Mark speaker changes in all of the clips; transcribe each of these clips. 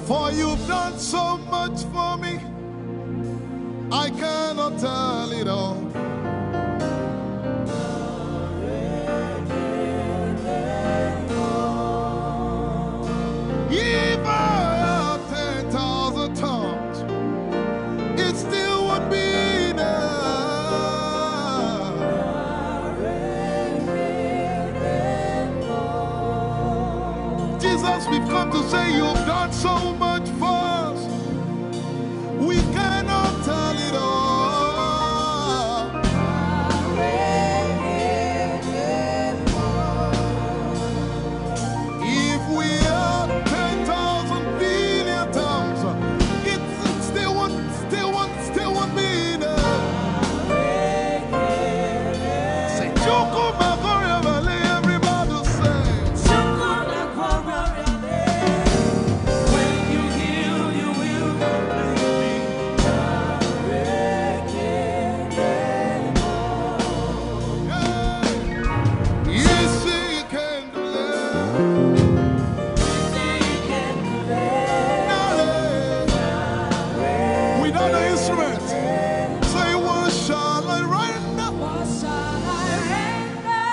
Speaker 1: For you've done so much for me, I cannot tell it all. If I had 10,000 tongues, it still would be enough. Jesus, we've come to say you've done so much for us. We cannot tell it all. If we had 10,000 billion times, it still won't be enough. Say, Chukwu Makoria Valley, everybody say. When you heal, you will complete me. You see you can do that. Without the instrument, say, what shall I render?
Speaker 2: What shall I render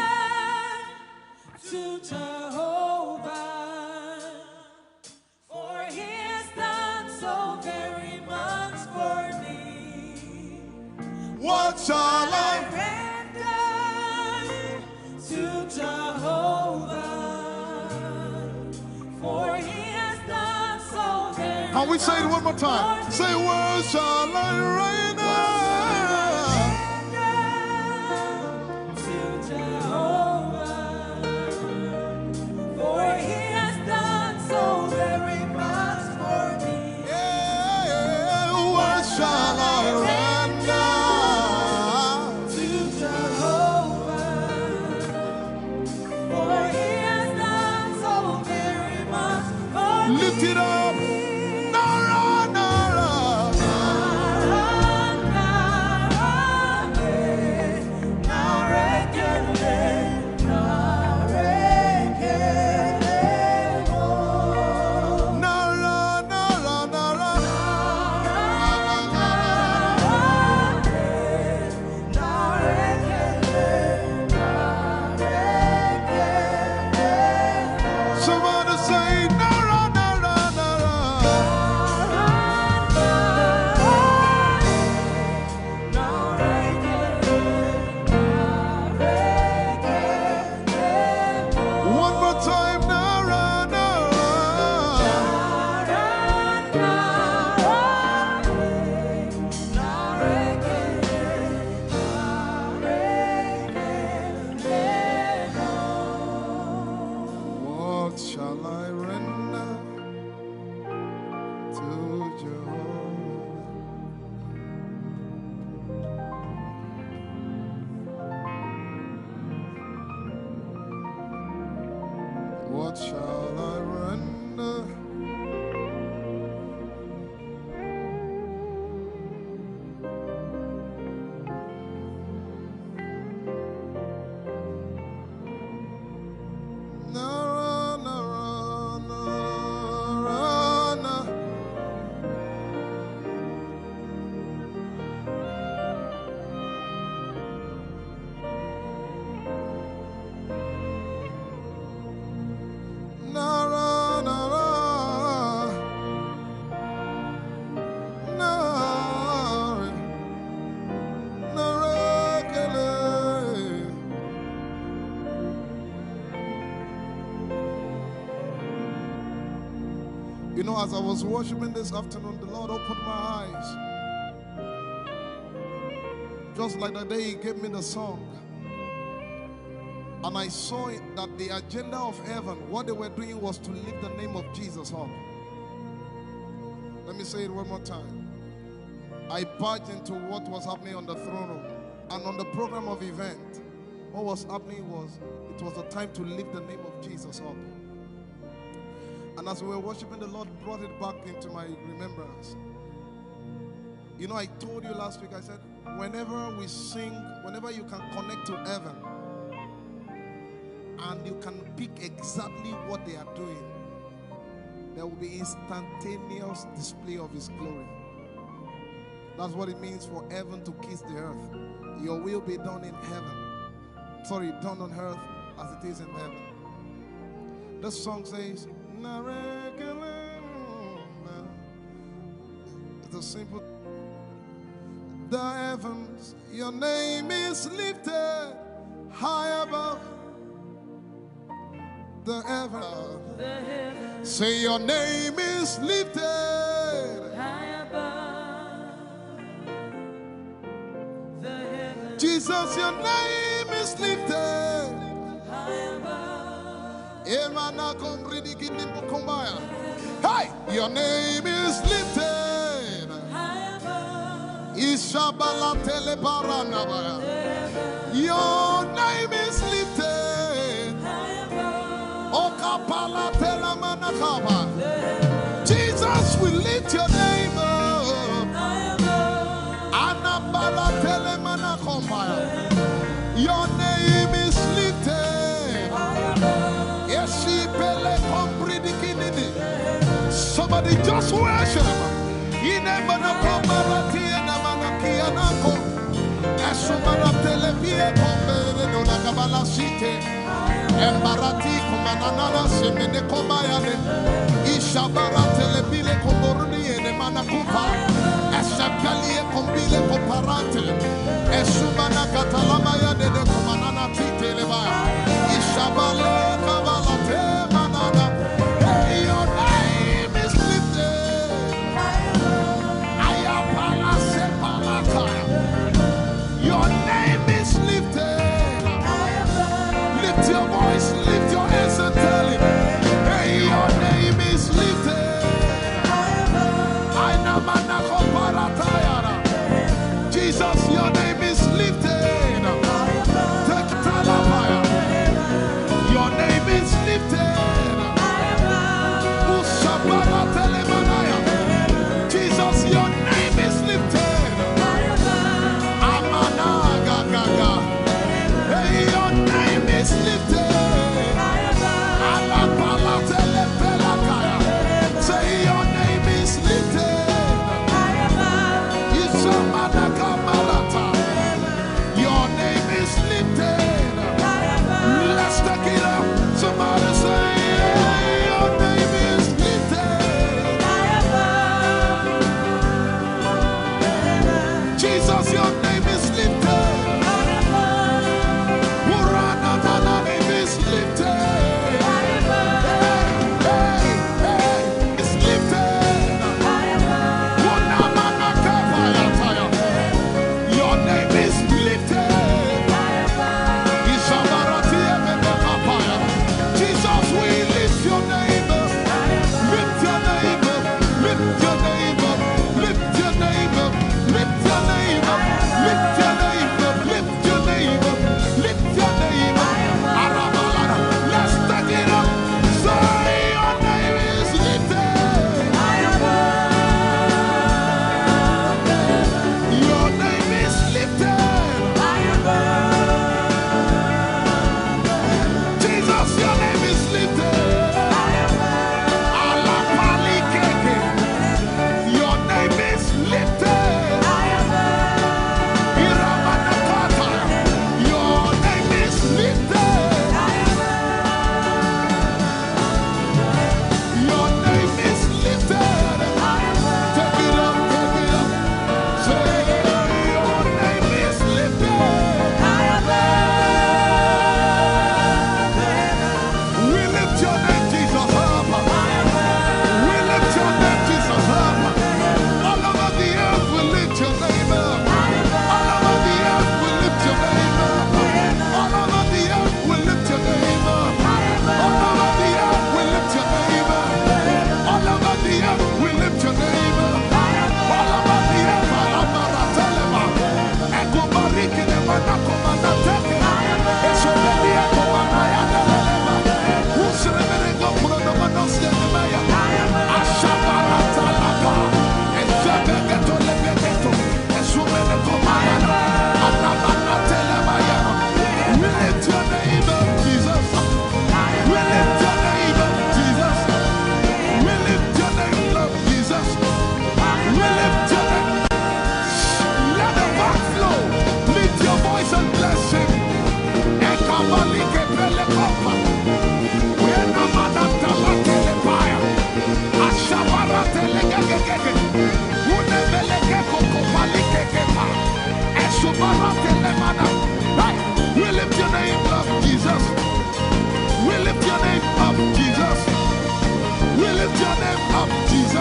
Speaker 2: to Jehovah? For he has done so very much for me.
Speaker 1: What shall I?
Speaker 2: Render to Jehovah. For he has done so very
Speaker 1: Can we say it one more time? Say, what shall I render?
Speaker 2: to Jehovah. For he has done so very much for me.
Speaker 1: Yeah, what shall I render?
Speaker 2: To Jehovah. For he has done so very much for me.
Speaker 1: Lift it up. Nara, Nara. Nara, Nara, Nara. Somebody say, Nara, Nara, Nara. One more time, Nara, Nara. What shall I render to Jehovah? What shall I render? Nara, Nara, Nara, Nara. Nara, Nara, Nara, Narekele. You know, as I was worshiping this afternoon, the Lord opened my eyes. Just like the day He gave me the song. And I saw it that the agenda of heaven, what they were doing was to lift the name of Jesus up. Let me say it one more time. I barged into what was happening on the throne room. And on the program of event, what was happening was, it was the time to lift the name of Jesus up. And as we were worshiping, the Lord brought it back into my remembrance. You know, I told you last week, I said, whenever we sing, whenever you can connect to heaven, and you can pick exactly what they are doing, there will be instantaneous display of His glory. That's what it means for heaven to kiss the earth. Your will be done in heaven. Sorry, done on earth as it is in heaven. This song says, it's a simple. The heavens, your name is lifted high above. The heavens, say your name is lifted
Speaker 2: high above. The heavens,
Speaker 1: Jesus, your name is lifted
Speaker 2: high above.
Speaker 1: Hey, your name is lifted
Speaker 2: High above.
Speaker 1: Ishabala telebaranabaya. Your name is lifted
Speaker 2: High above.
Speaker 1: Okapala telamanakaba. Jesus, we lift your name up.
Speaker 2: High above.
Speaker 1: Anabala telemanakombaya. Your name is lifted. Somebody just worship. Embarati kumanana semene komayane ishabara telebile komoruni ene manakupa eshapalie kombile komparate esumana katalama ya de kumanana titeleba ishabale kabalate manana. Hey, your name is lifted. Ayapala sepalata. Your name is lifted. Lift your voice, lift your hands and tell him, hey, your name is lifted. Jesus, your name is lifted. Your name is lifted. Jesus, your name is lifted. Amana gaga. Hey, your name is lifted.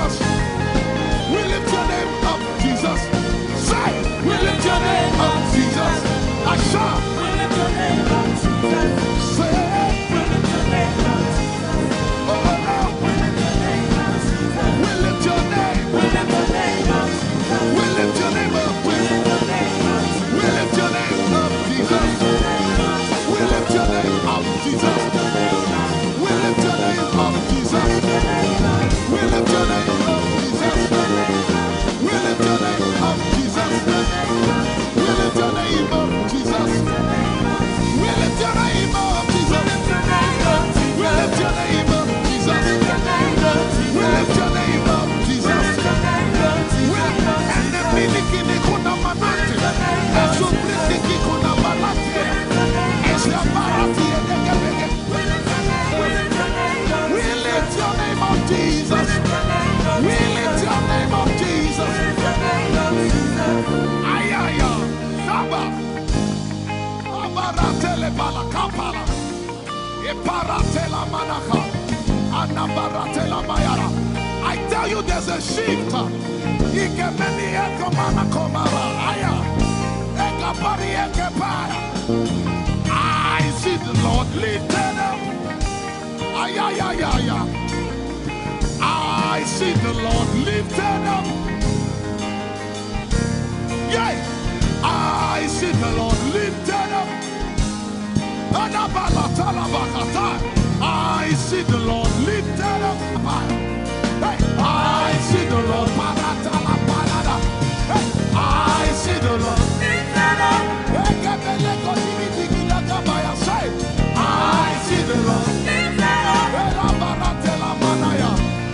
Speaker 1: Jesus. We lift your name up, Jesus. Say, we lift your name up, Jesus. Asha.
Speaker 2: We lift your name up, Jesus.
Speaker 1: Say,
Speaker 2: We lift your name up, Jesus.
Speaker 1: oh,
Speaker 2: We lift your name up, Jesus.
Speaker 1: we lift your name.
Speaker 2: We lift your name up, Jesus.
Speaker 1: We lift your name up.
Speaker 2: We lift your name up,
Speaker 1: We lift your name up, Jesus. We lift your name up, Jesus. We lift your name up, Jesus. We lift your name up, Jesus. We lift your name up, Jesus. We lift your name up, Jesus. We lift your name up, Jesus. We lift your name up, Jesus. We lift your name up, Jesus. And the miliki kuna manate, and so pretty kuna manate, and the barati and the gabege. We lift your name up, Jesus. We lift your name up, Jesus. Ayaya, Saba, Abaratele Balakapala, Eparatela Manaka, Anabaratela Mayara. I tell you, there's a shift. Ikemeni ekomana komara, aya, ekapari ekepaya. I see the Lord lifted up. Ayayayaya. I see the Lord lifted up. Yeah. I see the Lord lifted up. I see the Lord lifted up. Hey. I see the Lord. Hey. I see the Lord lifted up. I see the Lord lifted up.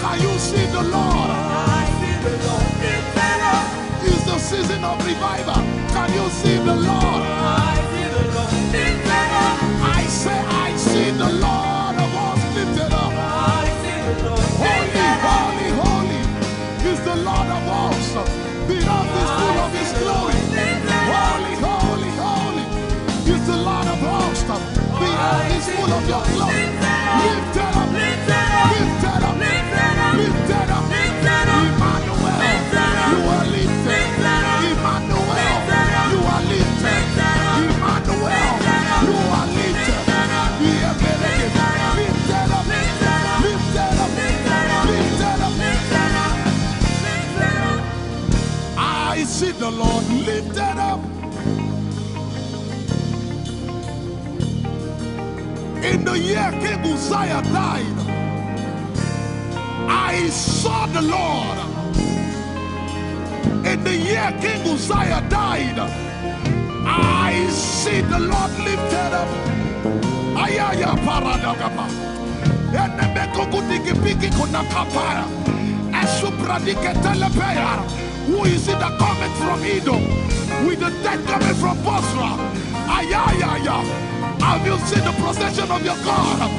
Speaker 1: Can you see the Lord? I see the Lord lifted up. It's the season of revival. Can you see the Lord? I see the Lord lifted up. I say, I see the Lord of us lifted up. I see the Lord. Holy, holy, holy is the Lord of us. The earth is full of His glory. Holy, holy, holy is the Lord of hosts. The earth is full of Your glory. Lifted up, lifted up, lifted up, lifted up, lifted up. Emmanuel, You are lifted. Emmanuel, You are lifted. Emmanuel, You are lifted. Lifted up, lifted up, lifted up, lifted up. I see the Lord lifted up. In the year King Uzziah died, I saw the Lord. In the year King Uzziah died, I see the Lord lifted up. Ayaya paradagaba. Who is it that cometh from Edom? With the dead coming from Bosra. Ayaya. Have you seen the procession of your God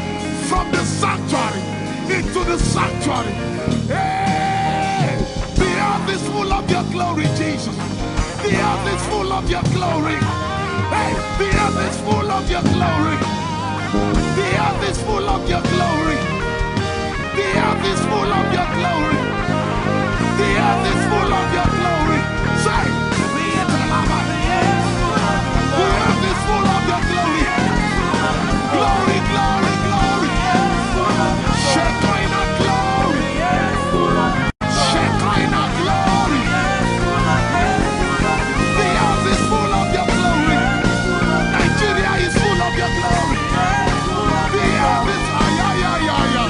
Speaker 1: from the sanctuary into the sanctuary? Hey! The earth is full of Your glory, Jesus. The earth is full of Your glory. Hey! The earth is full of Your glory. The earth is full of Your glory. The earth is full of Your glory. The earth is full of Your glory. Say, the earth is full of Your glory. Glory, glory, glory. Shekinah glory. Shekinah glory. The earth is full of Your glory. Nigeria is full of Your glory. The earth is ayayayaya.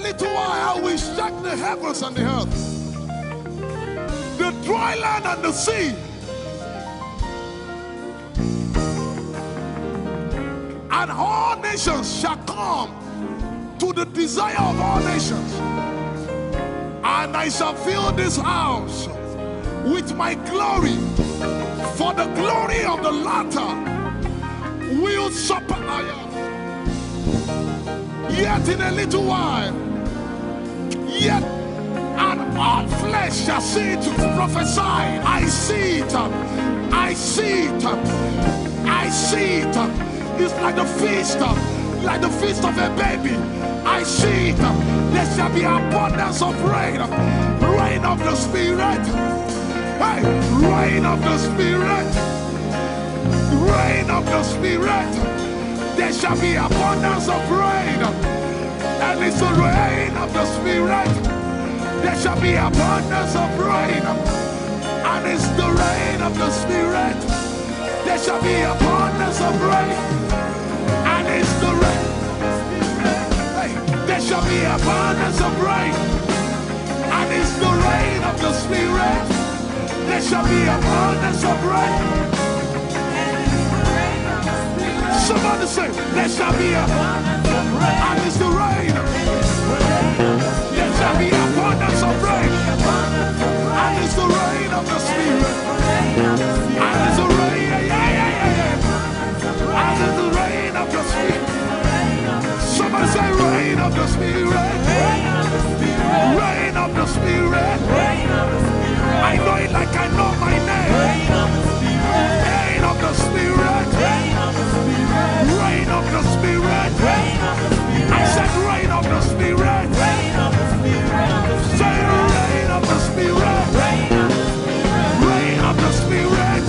Speaker 1: little while I will shake the heavens and the earth, the dry land and the sea. And all nations shall come to the desire of all nations. And I shall fill this house with my glory, for the glory of the latter will supper. Yet in a little while, yet and all flesh shall see it, prophesy. I see it, I see it, I see it. It's like the feast of a baby. I see it. There shall be abundance of rain, rain of the Spirit. Hey, rain of the Spirit, rain of the Spirit. There shall be abundance of rain, and it's the rain of the Spirit. There shall be abundance of rain, and it's the rain of the Spirit. There shall be abundance of rain, and it's the rain. Hey, there shall be abundance of rain, and it's the rain of the Spirit. There shall be abundance of rain. Somebody say, there shall be abundance of rain, and it's the rain. There shall be abundance of rain, and it's the rain of the Spirit. And it's the rain, and it's the rain of the Spirit. Somebody say, rain of the Spirit. Rain of the Spirit. I know it like I know my name. Rain of the Spirit. Rain of the Spirit. I said rain of the Spirit. Say rain of the Spirit. Rain of the Spirit.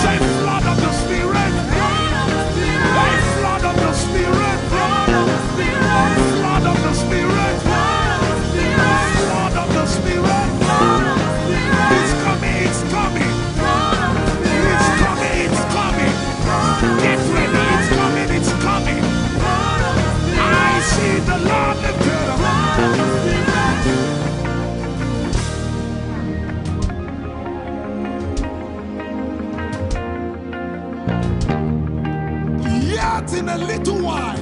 Speaker 1: Say flood of the Spirit. Say flood of the Spirit. Flood of the Spirit. Flood of the Spirit. It's coming, it's coming. It's coming, it's coming. Get ready, it's coming, it's coming. I see the Lord lifted up. Yet in a little while,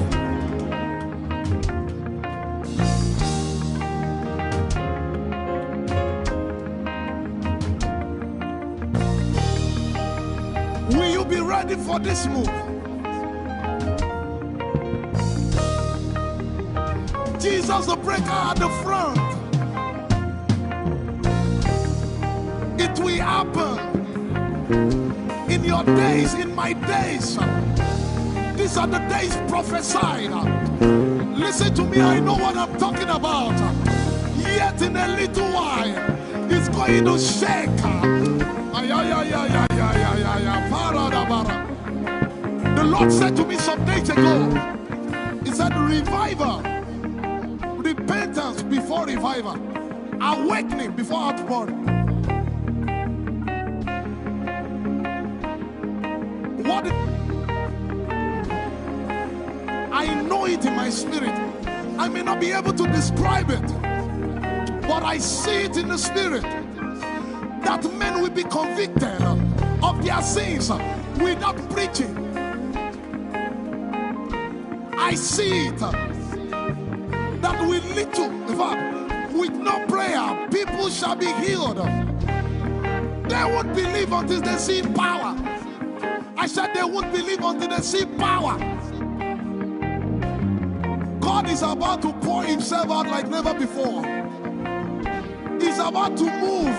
Speaker 1: will you be ready for this move? Jesus the breaker at the front. It will happen in your days, in my days. These are the days prophesied. Listen to me, I know what I'm talking about. Yet in a little while, it's going to shake. The Lord said to me some days ago, He said, revival, repentance before revival, awakening before outpouring. What? I know it in my spirit. I may not be able to describe it, but I see it in the spirit. That men will be convicted of their sins without preaching. I see it. That with little, in fact, with no prayer, people shall be healed. They won't believe until they see power. I said they won't believe until they see power. God is about to pour Himself out like never before. He's about to move.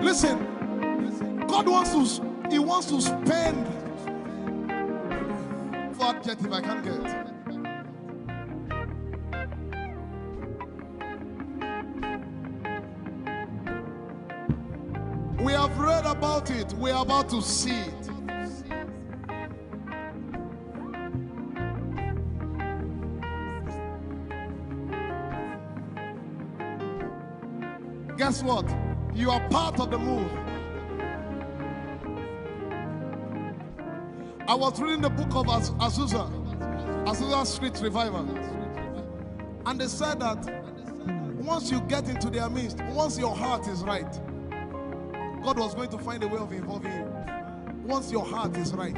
Speaker 1: Listen, God wants to spend. What adjective I can't get. We have read about it. We are about to see it. Guess what? You are part of the move. I was reading the book of Azusa Street Revival. And they said that once you get into their midst, once your heart is right, God was going to find a way of involving you. Once your heart is right.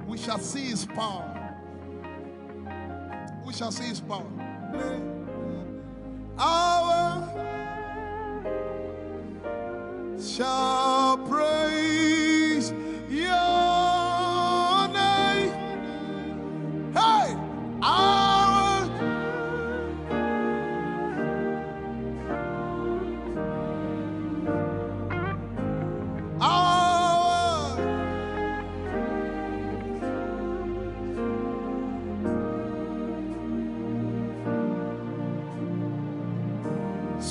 Speaker 1: We shall see his power. We shall see his power. Our shall praise your name. Hey, our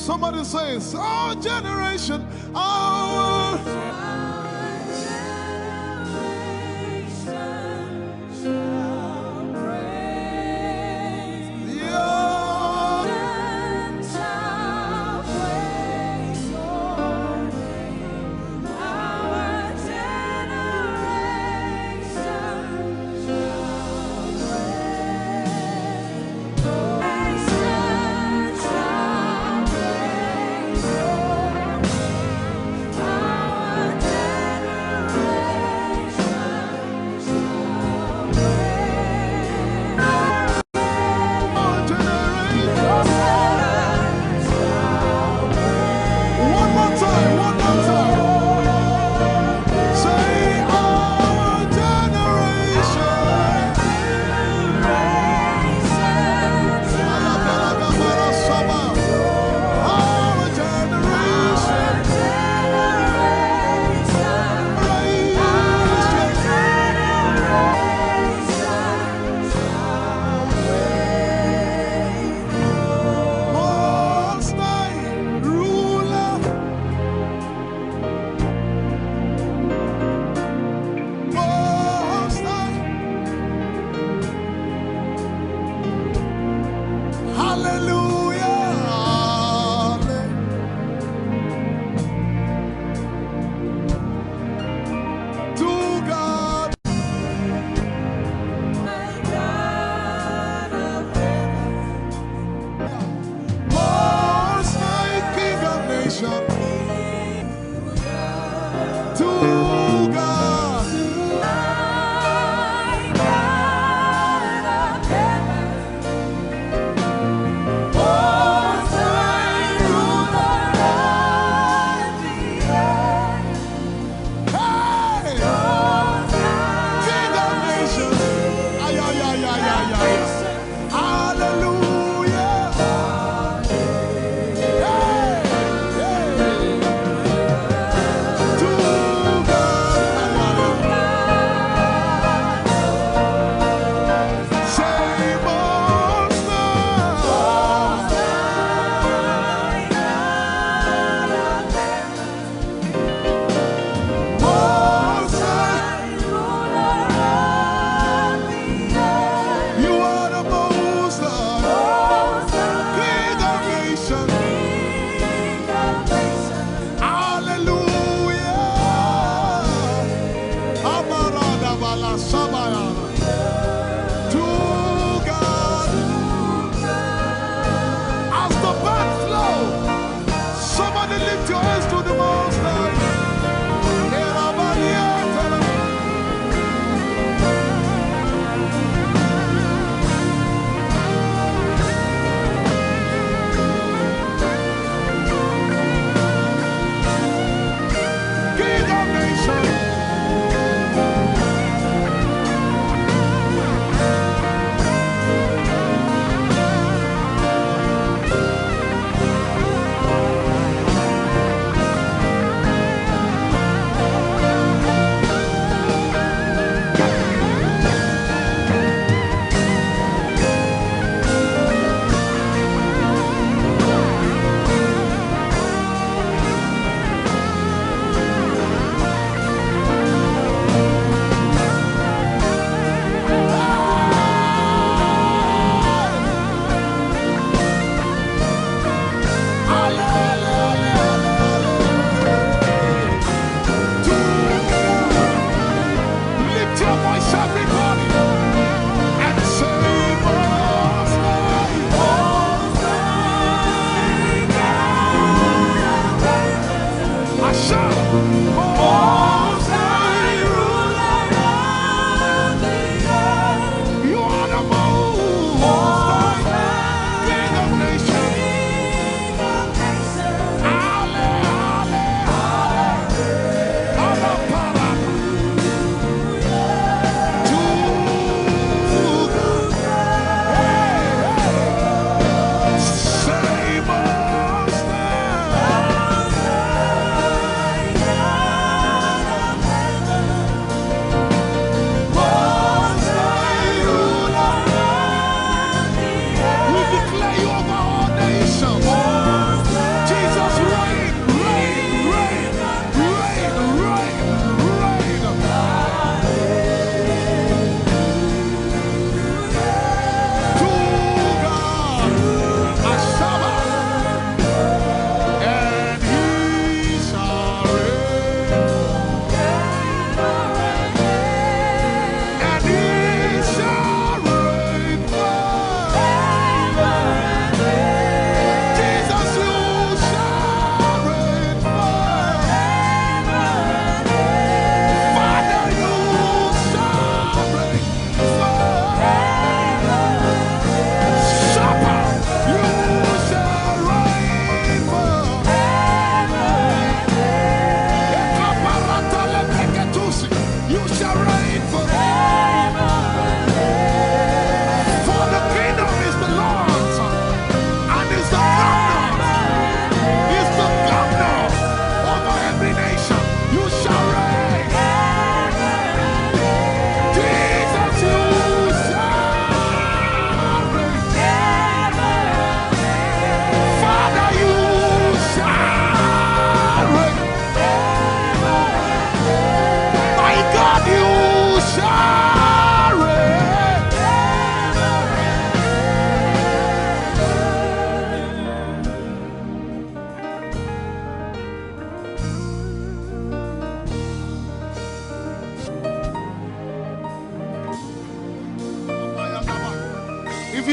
Speaker 1: somebody says, our generation, our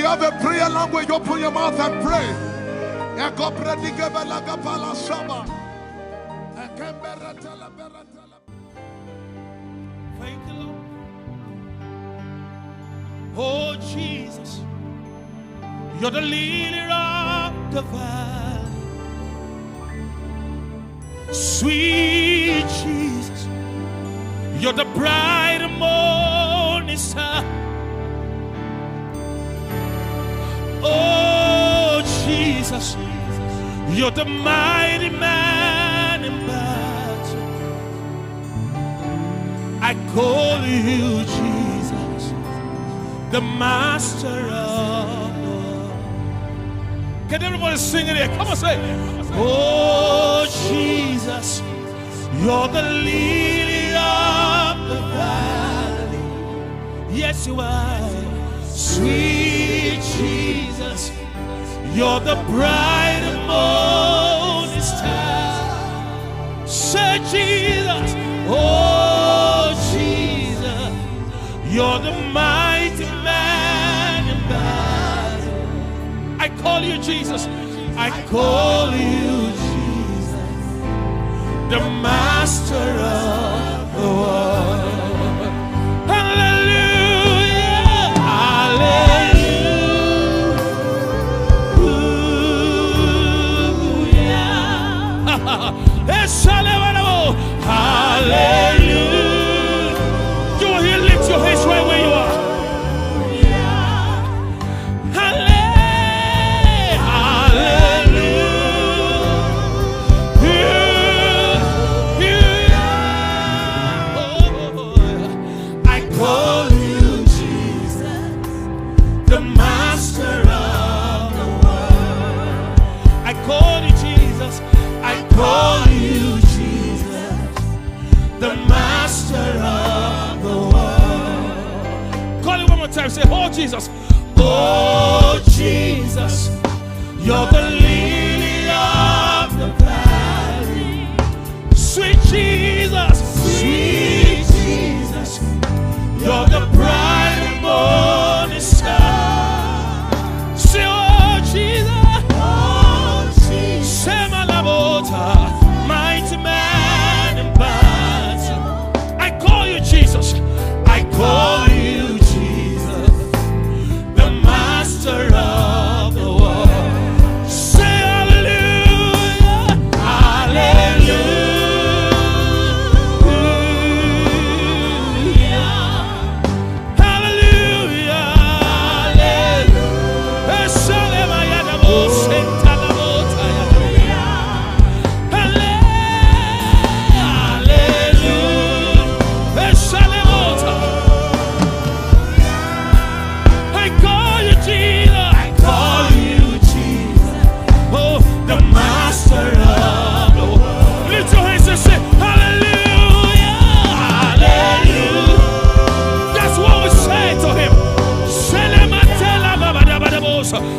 Speaker 1: you have a prayer language, open your mouth and pray.
Speaker 3: Thank you, Lord. Oh, Jesus, you're the lily of the valley. Sweet Jesus, you're the bright and morning star. Oh, Jesus, you're the mighty man in battle. I call you Jesus, the master of the world. Can everybody sing it here? Come on, say it. Oh, Jesus, you're the lily of the valley. Yes, you are. Sweet Jesus, you're the bright and morning star. Say Jesus, oh Jesus, you're the mighty man in battle. I call you Jesus, I call you Jesus, the master of the world. Hallelujah, hallelujah. Hallelujah. You will hear, lift your hands right where you are. Call you Jesus, the master of the world. Call it one more time. Say, oh Jesus, oh Jesus, you're the lily of the valley. Sweet Jesus, sweet Jesus, you're the bright and morning star. Say, oh Jesus. Mighty man in battle. I call you Jesus. I call you Jesus, the master of the world. Say hallelujah, hallelujah, hallelujah, hallelujah.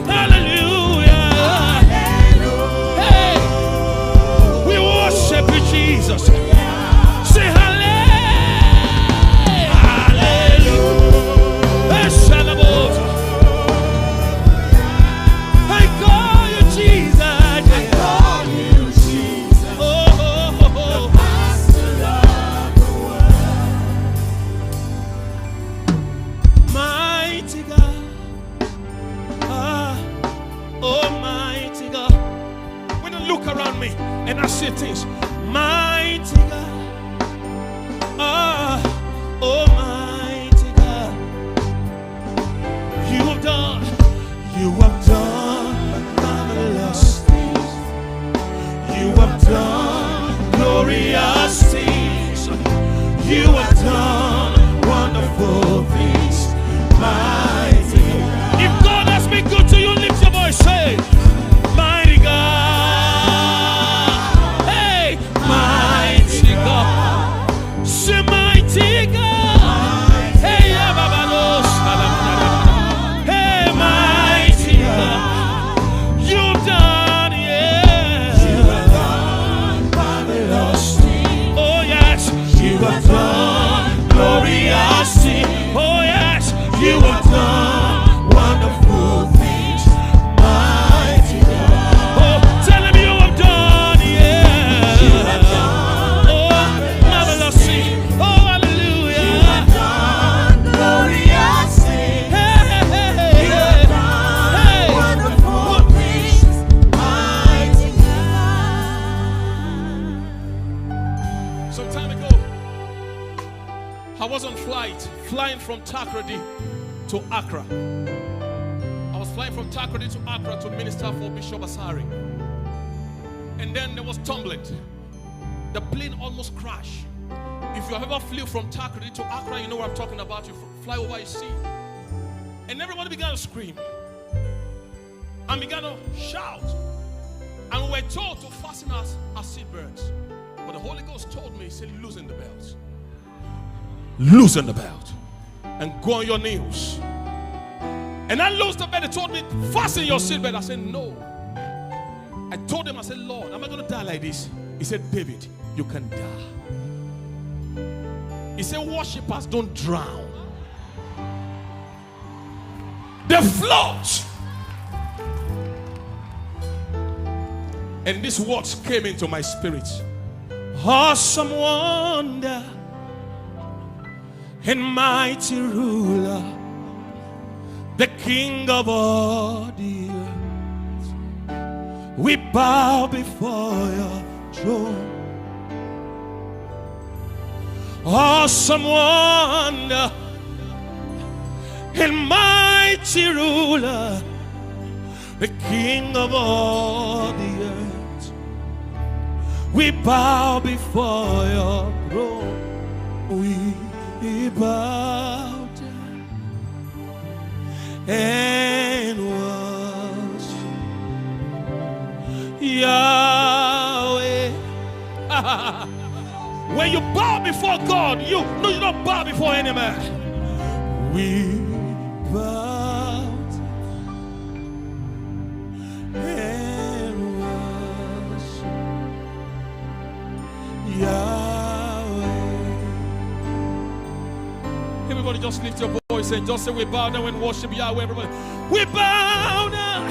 Speaker 3: Hallelujah. Hey, we worship you, Jesus. Say hallelujah. Hallelujah. I call you Jesus. I call you Jesus. Oh, the master of the world. Mighty God. Almighty God. When I look around me and I see things, mighty God, Almighty God, you have done marvelous things. You have done glorious things. You have done wonderful things, mighty God. If God has been good to you, lift your voice, say, mighty God. Hey, mighty God. Say, mighty God. Hey, hey, mighty God. You've done, yeah. You have done marvelous things. Oh, yes, you have done. I was on flight, flying from Takoradi to Accra. I was flying from Takoradi to Accra to minister for Bishop Asari. And then there was tumbling. The plane almost crashed. If you ever flew from Takoradi to Accra, you know what I'm talking about. You fly over a sea. And everybody began to scream. And began to shout. And we were told to fasten our seatbelts. But the Holy Ghost told me, he said, loosen the belt. Loosen the belt. And go on your knees. And I loosened the belt. He told me, fasten your seatbelt. I said, no. I told him, I said, Lord, am I going to die like this? He said, David, you can die. He said, worshippers don't drown. They float. And these words came into my spirit. Awesome wonder and mighty ruler, the King of all the earth, we bow before your throne. Awesome wonder and mighty ruler, the King of all the earth, we bow before your throne. We bow down and worship Yahweh. When you bow before God, you don't bow before any man. We bow and worship Yahweh. Everybody just lift your voice and just say we bow down and worship Yahweh. Everybody, we bow down.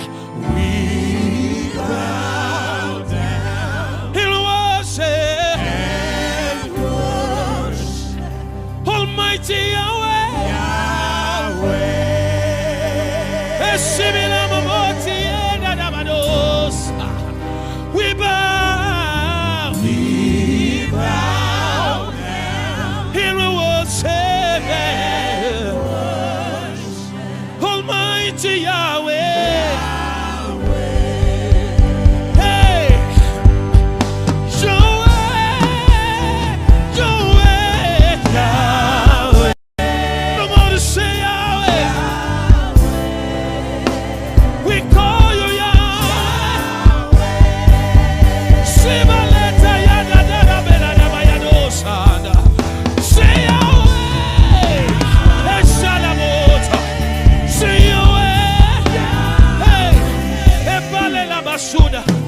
Speaker 3: We bow down and worship Almighty Yahweh. Yahweh. We bow. We bow down. And we worship Almighty Yahweh.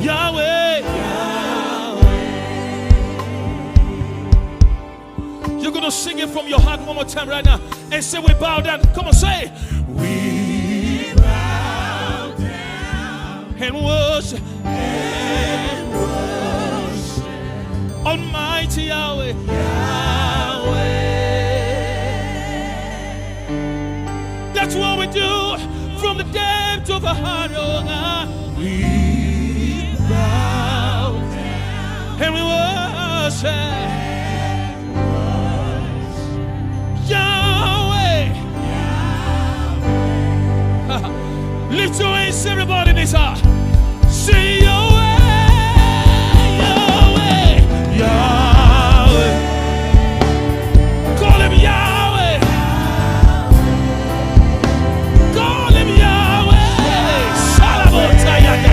Speaker 3: Yahweh, Yahweh. You're going to sing it from your heart one more time right now and say we bow down. Come on, say we bow down and worship Almighty Yahweh, Yahweh. That's what we do from the depth of our heart, oh God. We bow down and we worship Yahweh. Yahweh. Lift your hands, everybody, in this heart. Say Yahweh, Yahweh, Yahweh. Call him Yahweh. Call him Yahweh. Salabota Yahweh.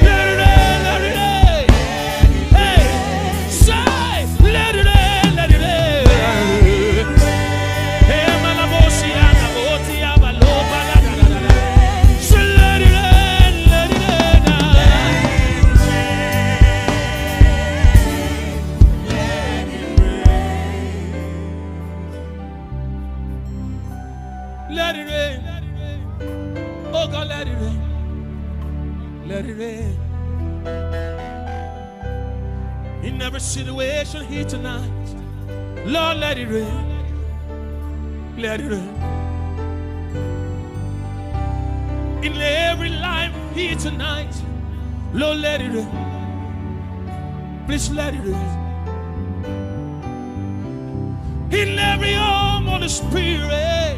Speaker 3: Let it rain. Oh God, let it rain. Let it rain. In every situation here tonight, Lord, let it rain. Let it rain. In every life here tonight, Lord, let it rain. Please let it rain. In every home of the Spirit,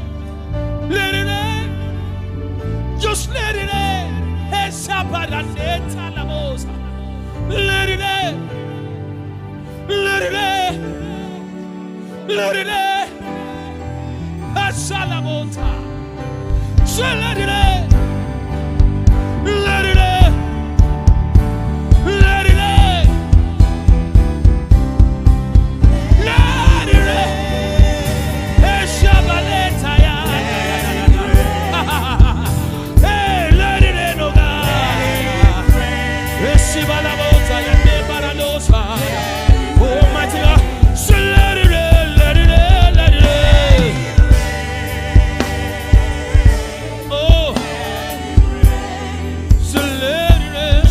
Speaker 3: let it rain. Just let it rain. Let it rain. Let it rain. Let it rain. Asalamota. So let it rain. Let it rain. Let it rain. Let it rain. Eshabaleta ya. Hey, let it rain, oh God. Eshibalabota ya nebaradosa. Almighty God, so let it rain, let it rain, let it rain. Oh, so let it rain,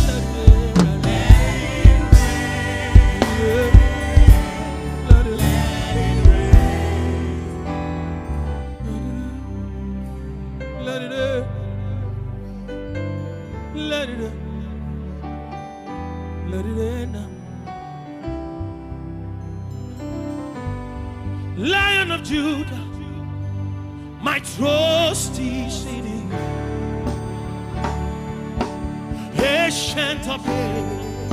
Speaker 3: let it rain. Let it rain. Let it rain. Let it rain now. Lion of Judah, my trust is in you. Ancient of days,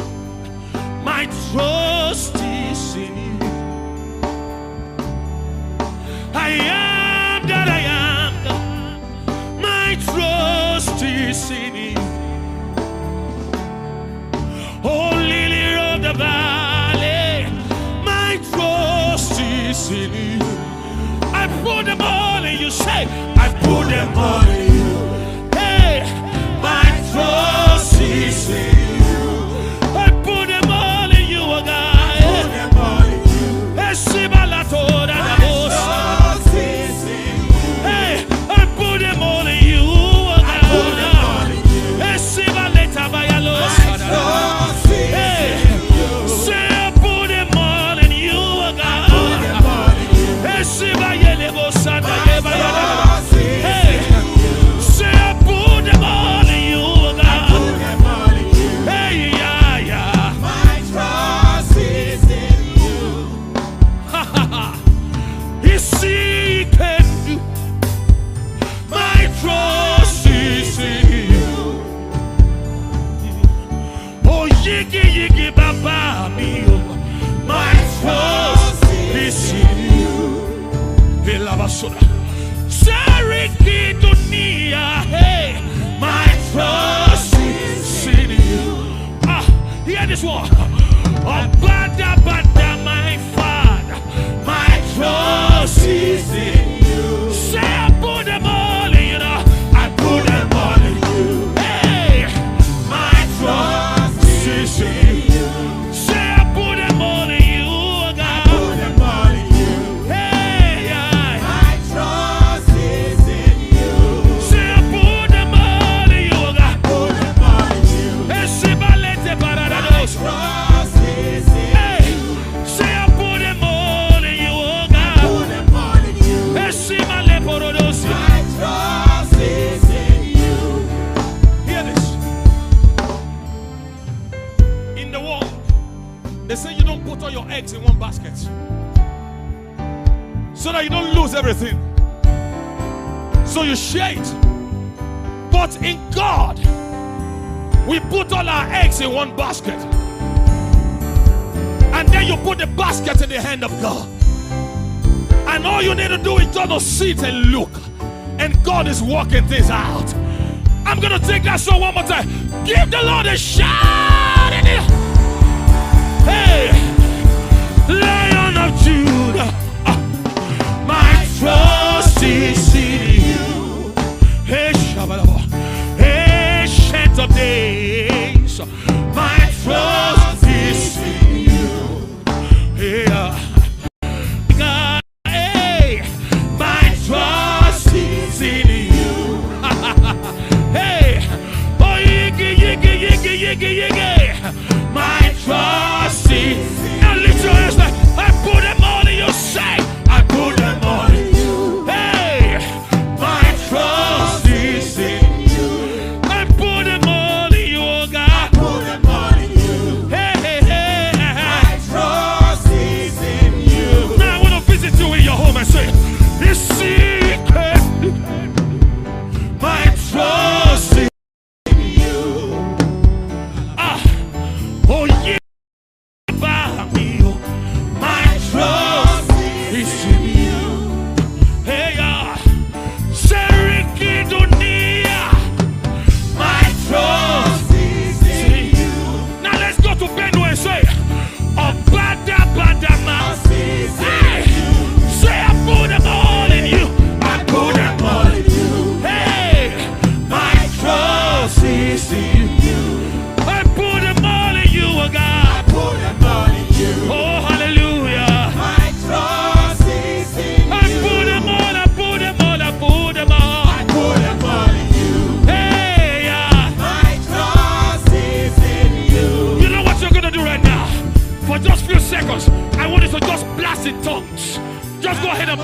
Speaker 3: my trust is in you. I am that I am, my trust is in you. Oh, lily of the valley, my trust is in you. I put them all in you. Say, I put them all in you. Hey, my trust is in you. I put them all in you, oh God. I put them all in you. My trust is in you. Hey, I put them all in you, oh God. I put them all in you. My trust is in you. Say, I put them all in you, oh God. Hey, say, I put them all in you, oh God. Hey, yeah, yeah. My trust is in you. Ha ha ha. He can do. My trust is in you. Oh, yigi yigi baba mi. My trust is in you. Sariki dunia, hey, my trust is in you. Ah, hear this one. Oh, bada bada, my Father, my trust is in you. Say, I put them all in you, know. I put them all in you. Hey, my trust is in you. Say, I put them all in you, God. I put them all in you. They say you don't put all your eggs in one basket so that you don't lose everything. So you share it. But in God, we put all our eggs in one basket. And then you put the basket in the hand of God. And all you need to do is just sit and look. And God is working things out. I'm going to take that song one more time. Give the Lord a shout in it. Hey, Lion of Judah, my trust is in you. Hey, Shabbat, Ancient of days, my trust is in you. Hey, God, hey, my trust is in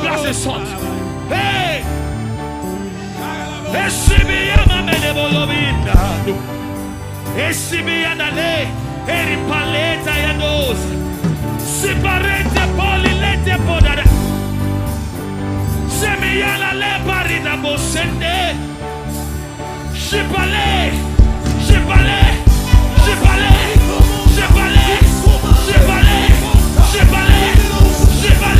Speaker 3: blast the sons. Hey! Esibiyama menebolobinda. Esibiyandale. Eri paleta yandos. Siparete polilete podada. Semiyala le parida bosende. Shipale. Shipale. Shipale. Shipale. Shipale. Shipale. Shipale.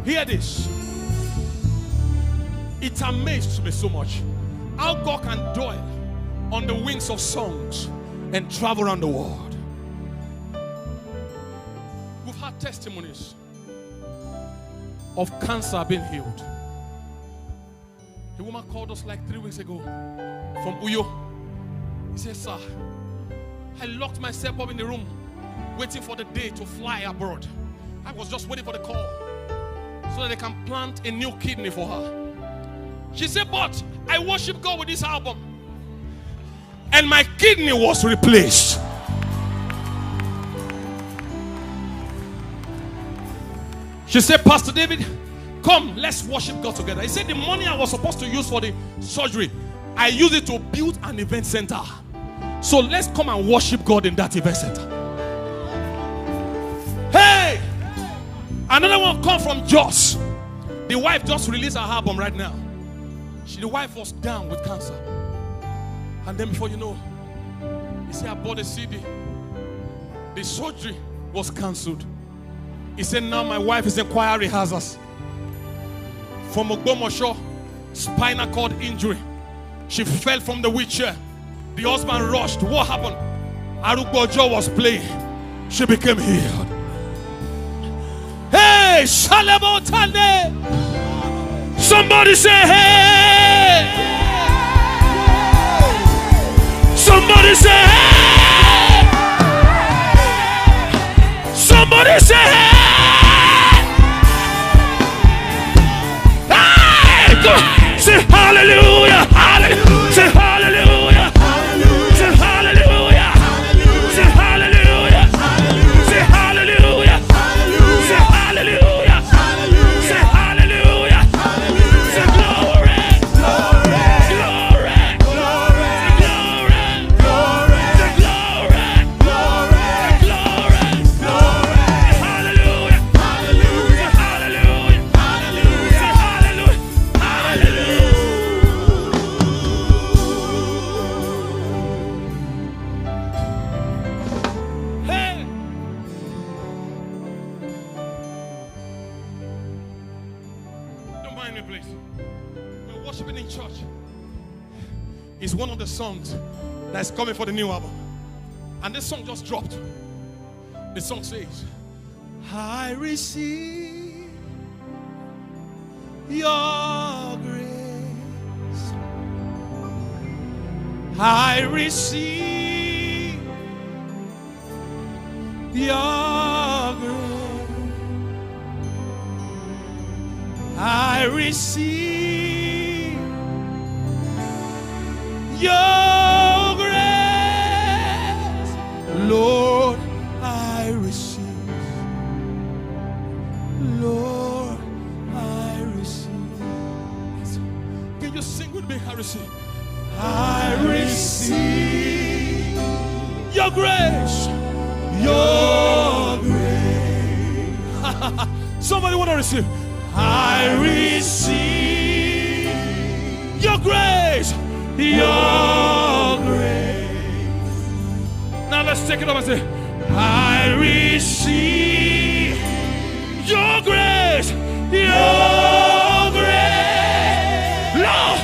Speaker 3: Hear this. It amazed me so much how God can dwell on the wings of songs and travel around the world. We've had testimonies of cancer being healed. A woman called us like 3 weeks ago from Uyo. He said, "Sir, I locked myself up in the room, waiting for the day to fly abroad. I was just waiting for the call so that they can plant a new kidney for her. She said, but I worship God with this album. And my kidney was replaced. She said, Pastor David, come, let's worship God together. He said, the money I was supposed to use for the surgery, I used it to build an event center. So let's come and worship God in that event center. Hey! Another one come from Jos. The wife just released her album right now. The wife was down with cancer. And then before you know, he said, I bought a CD. The surgery was cancelled. He said, now my wife is in choir rehearsals. From Ogbomosho, spinal cord injury. She fell from the wheelchair. The husband rushed. What happened? Arugbojo was playing. She became healed. Hey, Shalabo Tande. Somebody say, hey. Somebody say, hey. Somebody say, hey. Hey, go. Say hallelujah. Hallelujah. Say hallelujah. Hallelujah. Say hallelujah. Hallelujah. Say hallelujah. Hallelujah. Say hallelujah. Hallelujah. Say hallelujah. Hallelujah. Say hallelujah. Hallelujah. Say glory. Glory. Glory. Glory. Glory. Glory. Say glory. Glory. Glory. Glory. Hallelujah. Hallelujah. Hallelujah. Hallelujah. Say hallelujah. Hallelujah. Hey. Don't mind me, please. We're worshiping in church. It's one of the songs that's coming for the new album. And this song just dropped. The song says, I receive your grace. I receive your grace. I receive your grace. Lord, I receive. Lord, I receive. Can you sing with me? I receive. I receive your grace. Your grace. Somebody want to receive. I receive your grace. Your grace. Now let's take it up and say, I receive your grace. Your grace. Lord,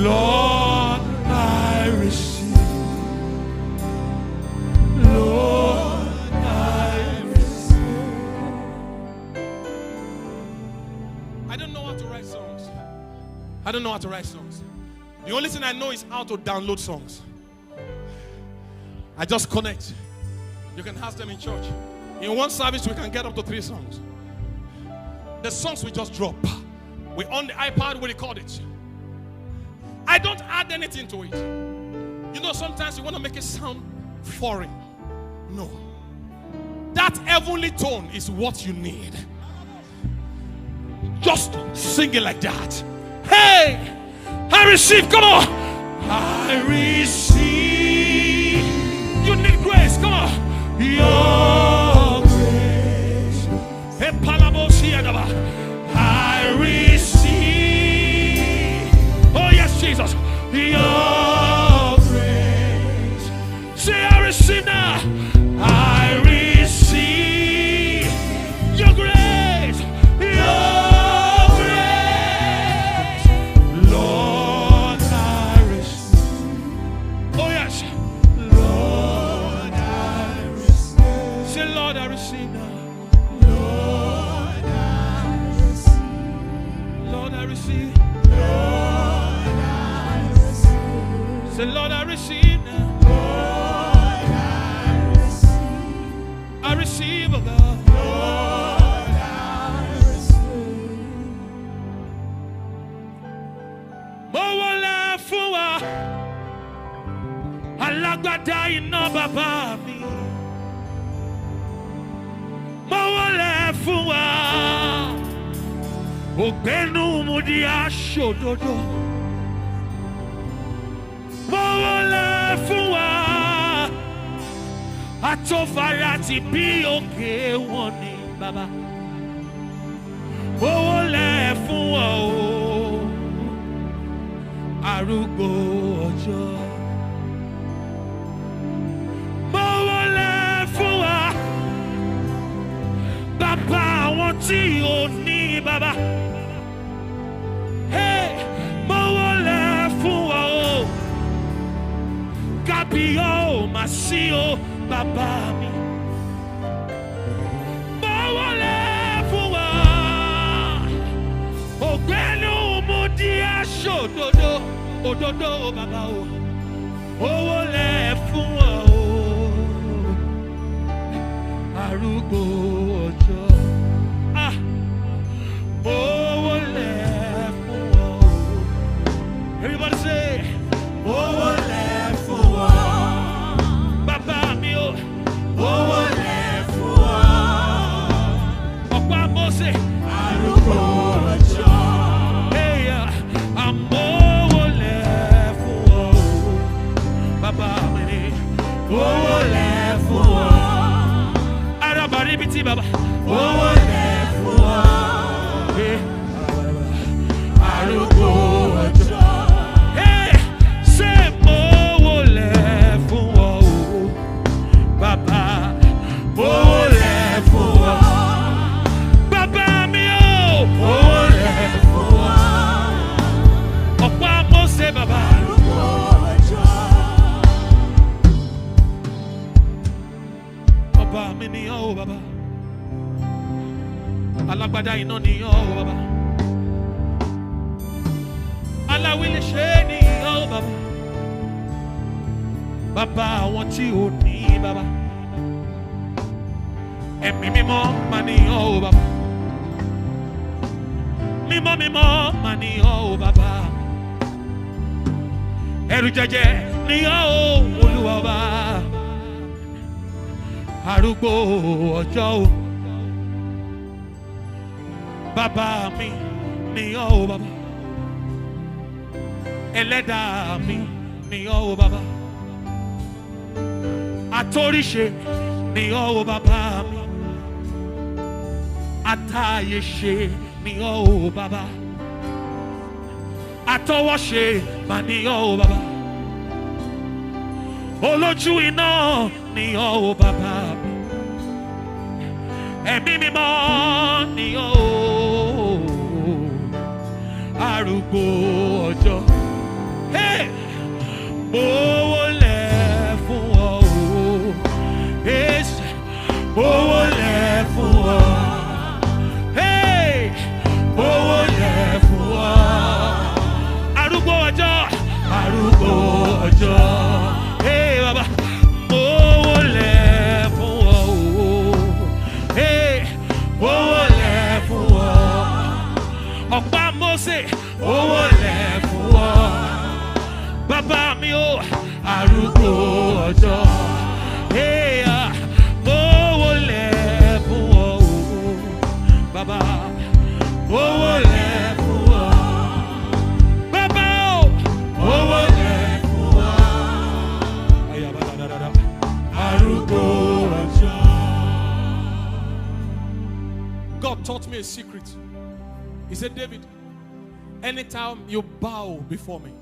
Speaker 3: Lord, I receive. Lord, I receive. I don't know how to write songs. I don't know how to write songs. The only thing I know is how to download songs. I just connect. You can ask them in church. In one service, we can get up to 3 songs. The songs we just drop. We on the iPad, we record it. I don't add anything to it. You know, sometimes you want to make it sound foreign. No. That heavenly tone is what you need. Just sing it like that. Hey, I receive. Come on. I receive. You need grace. Come on. Your grace. I receive. Oh yes, Jesus. Your grace. Say I receive now. I receive your grace. Your grace. Lord, I receive. Oh yes. Lord, I receive. Say Lord, I receive now. Lord, I receive. Lord, I receive. Say, Lord, I receive now. Lord, I I receive, oh God.
Speaker 2: Lord, I receive.
Speaker 3: Mowole fún wa, alágbádá iná bàbá mi. Mowole fún wa, ògbénu mu di aṣòdodo. Mowole fún wa, àtòfàrà ti bí òkè wọn ni bàbá. Mowole fún wa o, arúgbó ọjọ́. Mowole fún wa, bàbá àwọn tí ò ní bàbá. Hey, mowole fún wa o, kábíyó mà sí o bàbá mi. Mowole fún wa, ògbénu mu di aṣòdodo. Òdodo bàbá o, mowole fún wa o, arúgbó ọjọ́. Ah, mowole fún wa o. Everybody say,
Speaker 2: Mowole fún wa,
Speaker 3: bàbá mi o.
Speaker 2: mowole fún wa,
Speaker 3: Ọ̀pá Mósè,
Speaker 2: arúgbó ọjọ́.
Speaker 3: hey, mowole fún wa o, bàbá mi ni.
Speaker 2: Mowole fún wa,
Speaker 3: Arábàríbitì bàbá.
Speaker 2: mowole fún wa,
Speaker 3: Hey,
Speaker 2: arúgbó ọjọ́.
Speaker 3: hey, say mowole fún wa o, bàbá.
Speaker 2: Mowole fún wa,
Speaker 3: Bàbá mi o.
Speaker 2: mowole fún wa,
Speaker 3: Ọ̀pá Mósè bàbá.
Speaker 2: arúgbó ọjọ́.
Speaker 3: Ọba mi ni ọ́ o bàbá. Alágbádá iná ni ọ́ o bàbá. Aláwí lè ṣe é ni ọ́ o bàbá. Bàbá àwọn tí ò ní bàbá. Ẹ̀mí mímọ́ mà ni ọ́ o bàbá. Mímọ́ mímọ́ mà ni ọ́ o bàbá. Ẹ̀rù jẹjẹ ni ọ́ o Olúwa ọba. Arúgbó ọjọ́ o, bàbá mi ni ọ́ o bàbá. Ẹlẹ́dàá mi ni ọ́ o bàbá. Atóríṣe ni ọ́ o bàbá mi. Atáyéṣe ni ọ́ o bàbá. Atọwọ́ṣe mà ni ọ́ o bàbá. Olójú iná ni ọ́ o bàbá mi. Ẹ̀mí mímọ́ ni ọ́ o, arúgbó ọjọ́. Hey! Mowole fún ọ o, mowole fún ọ. Hey! Mowole fún ọ, arúgbó ọjọ́, arúgbó ọjọ́. Hey baba, mowole fún ọ o. Hey, mowole fún ọ. Ọ̀pá Mósè, mowole fún ọ. Bàbá mi o, arúgbó ọjọ́. Hey, mowole fún ọ o. Bàbá, mowole fún ọ. Bàbá o, mowole fún ọ. Arúgbó ọjọ́.
Speaker 4: God taught me a secret. He said, David, anytime you bow before me,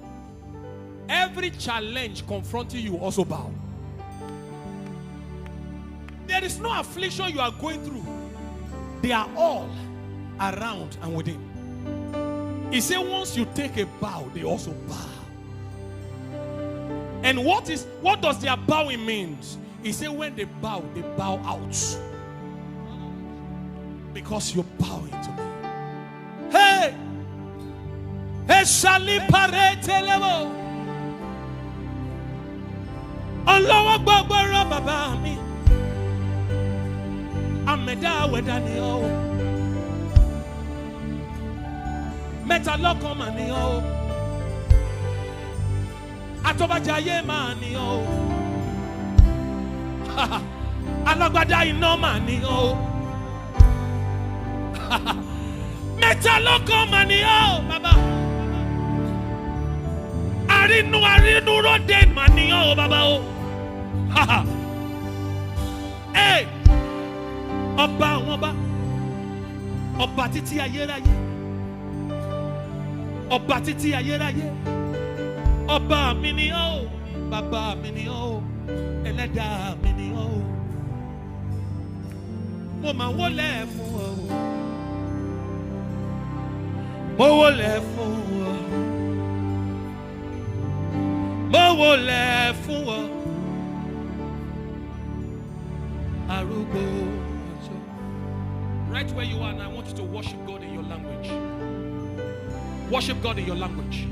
Speaker 4: every challenge confronting you also bow. There is no affliction you are going through. They are all around and within. He said, once you take a bow, they also bow. And what does their bowing mean? He said, when they bow out. Because you're bowing to me. Hey! Hey, Shali Parete Levo. Ọlọ́wọ́ gbọ́gbọ́rọ̀ bàbá mi. Ameda wedani o. Meta loko mani o. Atobajaye mani o. Alagbada ino mani o. Meta loko mani o, baba. Arinu rode mani o, baba o. Hey, Ọba àwọn ọba, Ọba títí ayérayé, Ọba títí ayérayé, Ọba mi ni ọ́, Bàbá mi ni ọ́, Ẹlẹ́dàá mi ni ọ́. Mo máa wólẹ̀ fún ọ, mo wólẹ̀ fún ọ, mo wólẹ̀ fún ọ. Right where you are now, I want you to worship God in your language. Worship God in your language.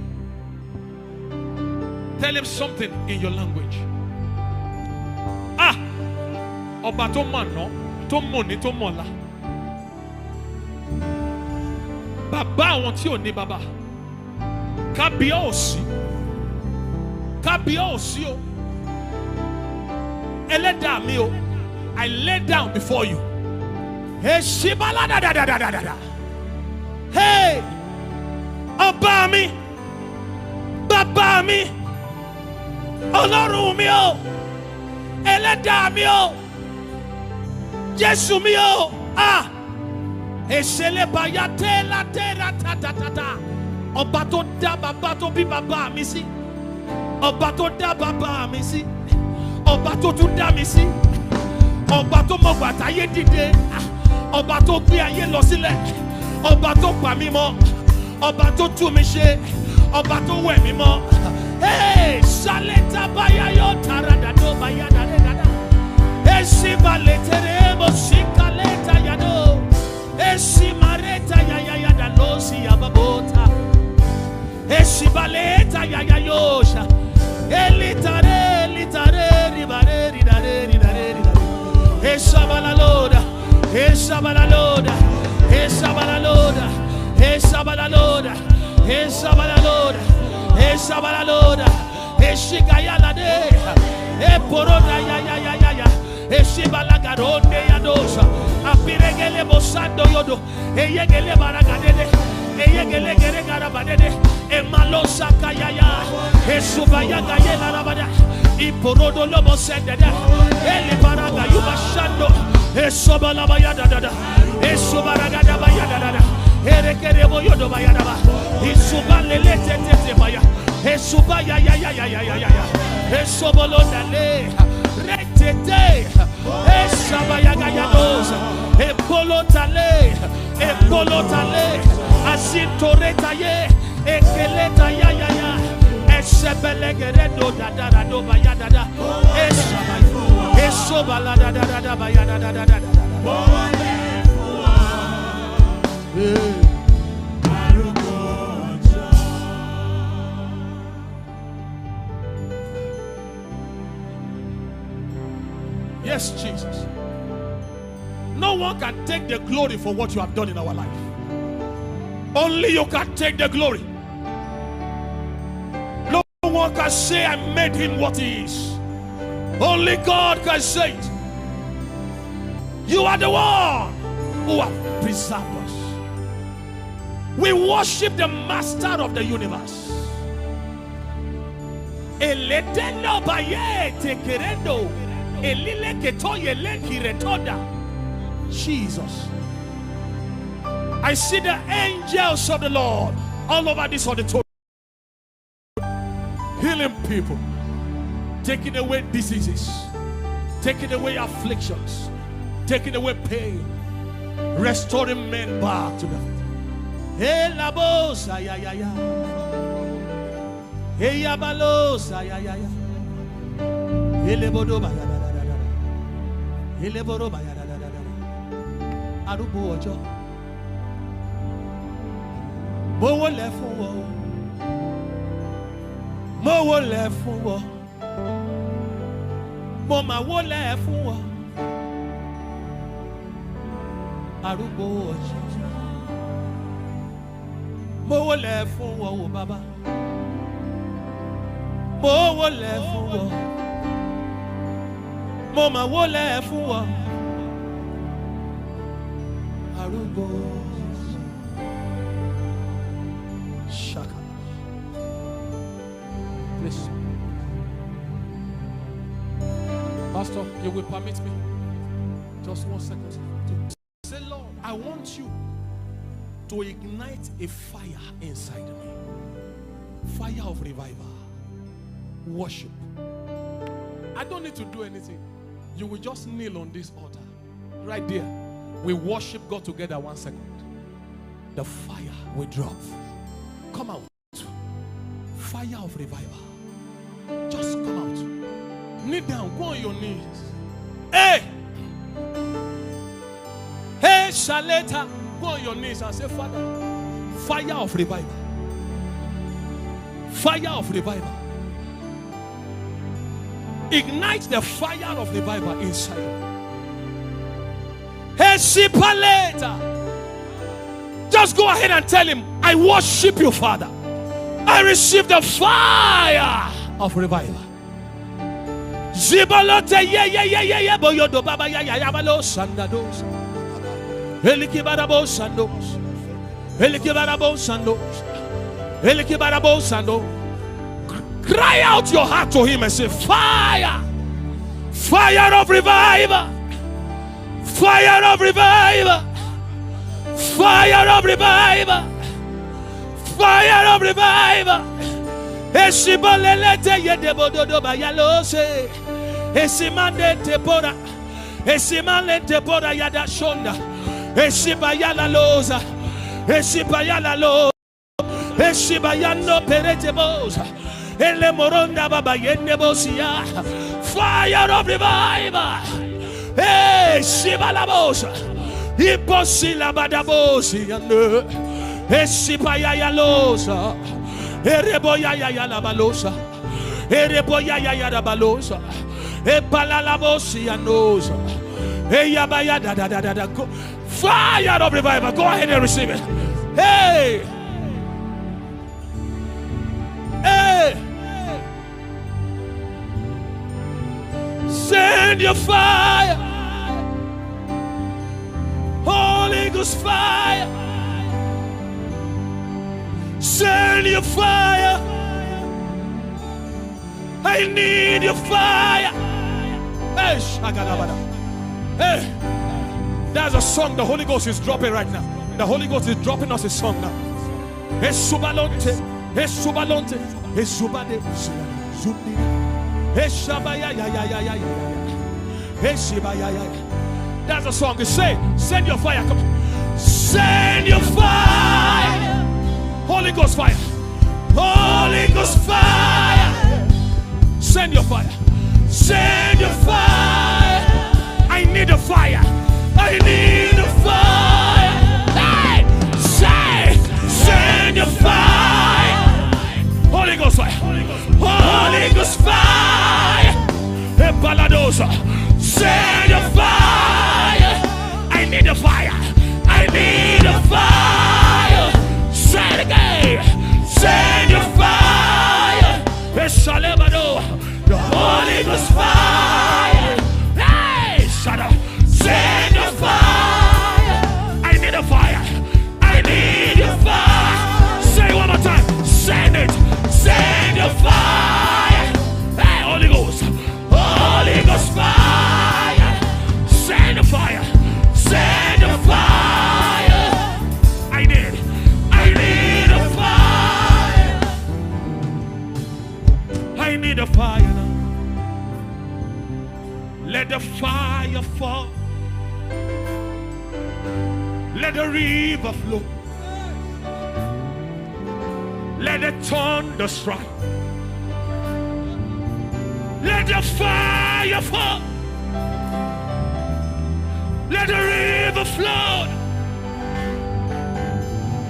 Speaker 4: Tell him something in your language. Ah! Ọba tó mọ̀ ná, tó mọ̀ ní, tó mọ̀ la. Bàbá àwọn tí ò ní bàbá. Kábíyèsí. Kábíyèsí o. Ẹlẹ́dàá mi o. I lay down before you. Hey, Shibala da da da da da da. Hey, Ọba mi, Bàbá mi, Ọlọ́run mi o, Ẹlẹ́dàá mi o, Jésù mi o. Ah, Esele bayate la tera ta ta ta ta. Ọba tó dá bàbá tó bí bàbá mi sí. Ọba tó dá bàbá mi sí. Ọba tó tún dá mi sí. Ọba tó mọ̀ gbà táyé dìde, ọba tó gbé ayé lọ sílẹ̀, ọba tó pa mí mọ́, ọba tó tú mi ṣe, ọba tó wẹ̀ mí mọ́. Hey, Shaleta baya yo tarada do baya dade dada. Esi baletere mo sikaleta yado. Esi mareta ya ya ya da losi ya babota. Esi baleta ya ya yosha. Elitare ribare ridare ridare. Eshabalaloda, Eshabalaloda, Eshabalaloda, Eshabalaloda, Eshabalaloda, Eshabalaloda, Eshigayalade, Eporoda ya ya ya ya ya, Eshibalagaronde yadosha, Apiregele bosando yodo, Eyegele baragadede, Eyegele gere garabadede, Emalosa kayaya, Esubaya gayela rabada. Iporodo lobo sendeda, Eli baraga yuba shando, Esobala bayada dada, Esobaraga da bayada dada, Erekerebo yodo bayada ba, Isubalele tete baya, Esubaya ya ya ya ya ya ya, Esobolo dale, Retete, Esabaya gayadosa, Epolo tale, Asintoreta ye, Ekeleta ya ya ya. Esebelegeredo da da da do baya da da. Esobala da da da da baya da da da da da. Yes, Jesus. No one can take the glory for what you have done in our life. Only you can take the glory. No one can say I made him what he is. Only God can say it. You are the one who have preserved us. We worship the master of the universe. Jesus. I see the angels of the Lord all over this auditorium, healing people, taking away diseases, taking away afflictions, taking away pain, restoring men back to them. Hey, la bosa, ya ya ya. Hey, ya balosa, ya ya ya. Ele bodo ba ya da da da da. Ele bodo ba ya da da da da. Arubo ojo. Mo wo le fún wo. Mo wo le fún wo. Mo ma wo le fún wo. Arúgbó ọjọ́. Mo wólẹ̀ fún wọn o bàbá. Mo wólẹ̀ fún wọn. Mo máa wólẹ̀ fún wọn. Arúgbó ọjọ́. Shaka. Please. Pastor, you will permit me just 1 second to say, Lord, I want you to ignite a fire inside me. Fire of revival. Worship. I don't need to do anything. You will just kneel on this altar. Right there. We worship God together 1 second. The fire will drop. Come out. Fire of revival. Just come out. Kneel down. Go on your knees. Hey! Hey, Shaleta. Go on your knees and say, Father, fire of revival. Fire of revival. Ignite the fire of revival inside you. Hey, Shipaleta. Just go ahead and tell him, I worship you, Father. I receive the fire of revival. Zibalote ye boyodo baba ya balo sandados. Elikibarabo sandos. Elikibarabo sandos. Elikibarabo sandos. Cry out your heart to him and say, fire. Fire of revival. Fire of revival. Fire of revival. Fire of revival. Esibolelete yedebododo bayalose. Esimande tepora. Esimande tepora yada shonda. Esibayala loza. Esibayala lo. Esibayano perete boza. Ele moronda baba yende bosia. Fire of revival. Hey, Shibalabosa. Iposila badabosi yande. Esipaya loza. Ereboya ya la balosa. Ereboya ya la balosa. Epalalabosi yanosa. Eyabaya da. Fire of revival. Go ahead and receive it. Hey. Hey. Send your fire. Holy Ghost fire. Send your fire. I need your fire. Hey, Shagalabada. Hey, that's a song the Holy Ghost is dropping right now. The Holy Ghost is dropping us a song now. Hey, Subalonte. Hey, Subalonte. Hey, Subade. Zundi. Hey, Shabaya. Hey, Shibaya. That's a song. It's say, send your fire. Come on. Send your fire. Holy Ghost fire. Holy Ghost fire. Send your fire. Send your fire. I need a fire. I need a fire. Hey, say, send your fire. Holy Ghost fire. Holy Ghost fire. Hey, Baladosa. Send your fire. I need a fire. I need a fire. Say it again. Send your fire. The Holy Ghost fire. Hey, shut up. Send your fire. I need a fire. I need your fire. Say it one more time. Send it. Send your fire. Hey, Holy Ghost. Holy Ghost fire. Send the fire. Send the fire. I need a fire. I need a fire now. Let the fire fall. Let the river flow. Let the thunder strike. Let the fire fall. Let the river flow.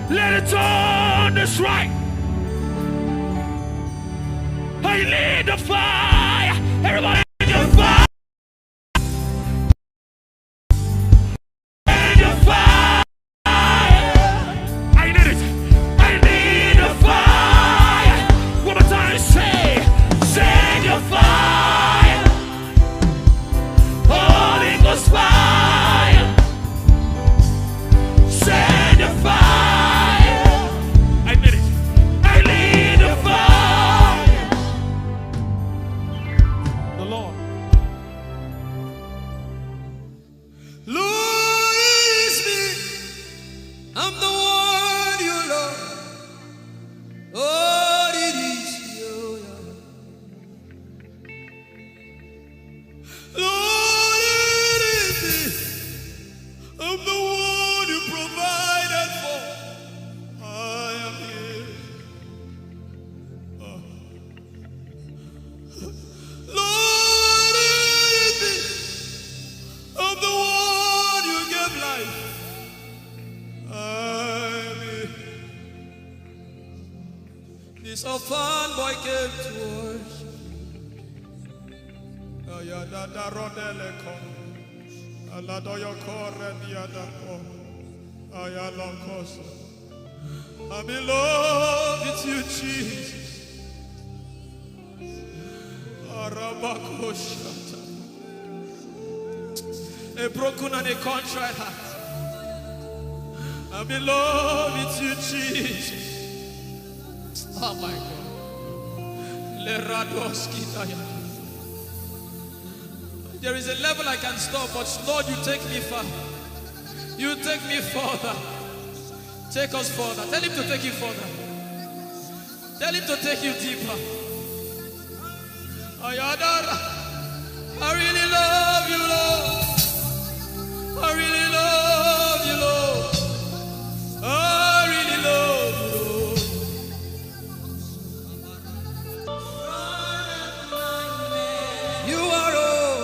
Speaker 4: Let the thunder strike. I need the fire. Everybody need the fire. Need the fire.
Speaker 5: This orphan boy came to worship.
Speaker 3: Ayada rodele kon. Aladoyo kore diada kon. Ayala kosa. I'm in love with you, Jesus. Arabakoshata. A broken and a contrite heart. I'm in love with you, Jesus. Oh my God. There is a level I can stop, but Lord, you take me far. You take me further. Take us further. Tell him to take you further. Tell him to take you deeper. I really love you, Lord. I really love you, Lord. I really love you, Lord. You are all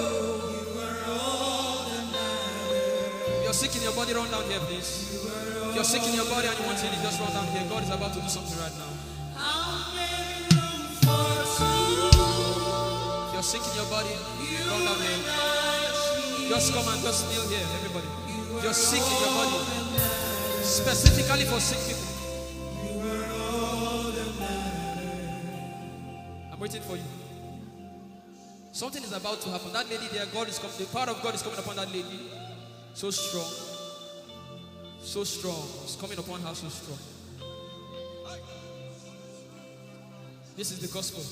Speaker 3: that matters. You're sick in your body, run down here, please. If you're sick in your body and you want healing, just run down here. God is about to do something right now. If you're sick in your body, run down here. Just come and just kneel here, everybody. If you're sick in your body, specifically for sick people. I'm waiting for you. Something is about to happen. That lady there, God is coming. The power of God is coming upon that lady. So strong. So strong. It's coming upon her so strong. This is the gospel.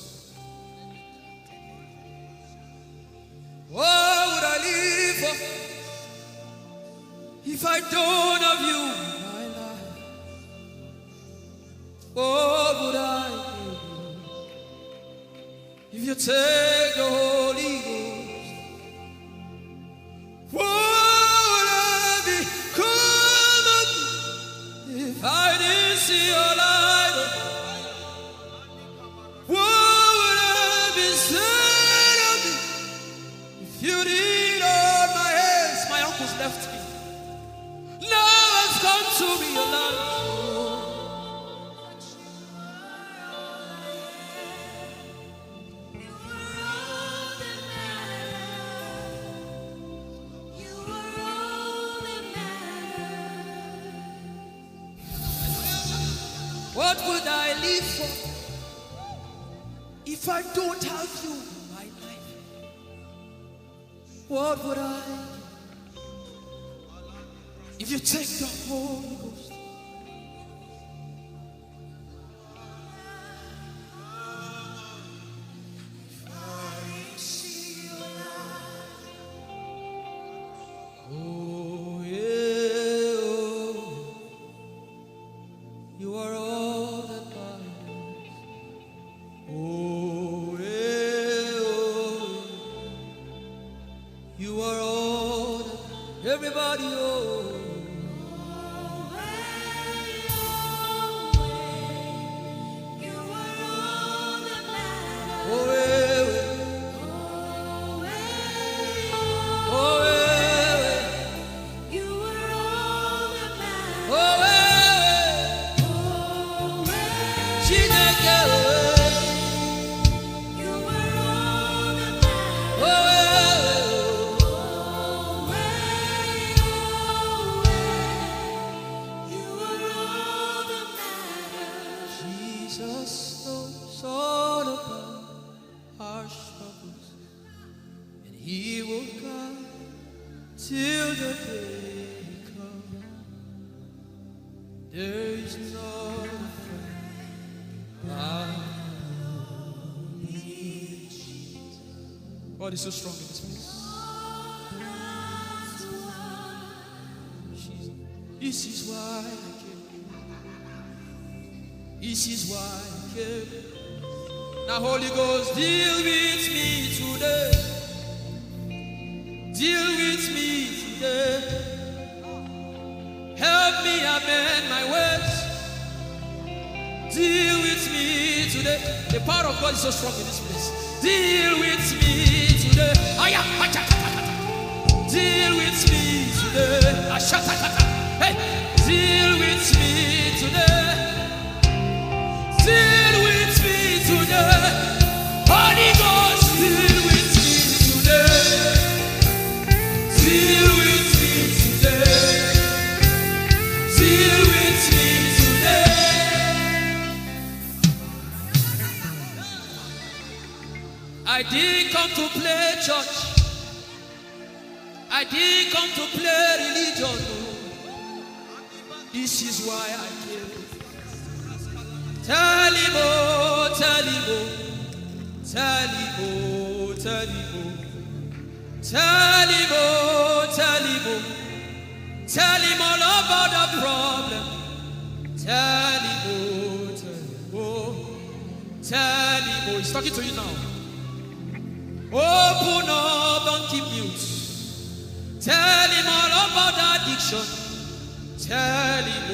Speaker 3: What would I live for if I don't have you in my life? What would I do if you take the Holy Ghost? What would I become if I didn't see your light? What would I be said of me if you did hold my hands? My uncles left me. Now has come to be your life. What would I live for if I don't have you in my life? What would I if you take the Holy Ghost? Oh yeah, oh, you are all that matters. Oh yeah, oh, you are all that everybody. Oh. God is so strong in this place. This is why I came. This is why I came. Now Holy Ghost, deal with me today. Deal with me today. Help me amend my ways. Deal with me today. The power of God is so strong in this place. Deal with me today. Deal with me today. Hey, deal with me today. Deal with
Speaker 5: come to play church. I didn't come to play religion. No. This is why I came. Tell him, oh, tell him, oh, tell him, oh, tell him, oh, tell him, oh, tell him, oh, tell him all about the problem. Tell him, oh, tell him, oh, tell him, oh. He's talking to you now. Open up, don't keep mute. Tell him all about the addiction. Tell him,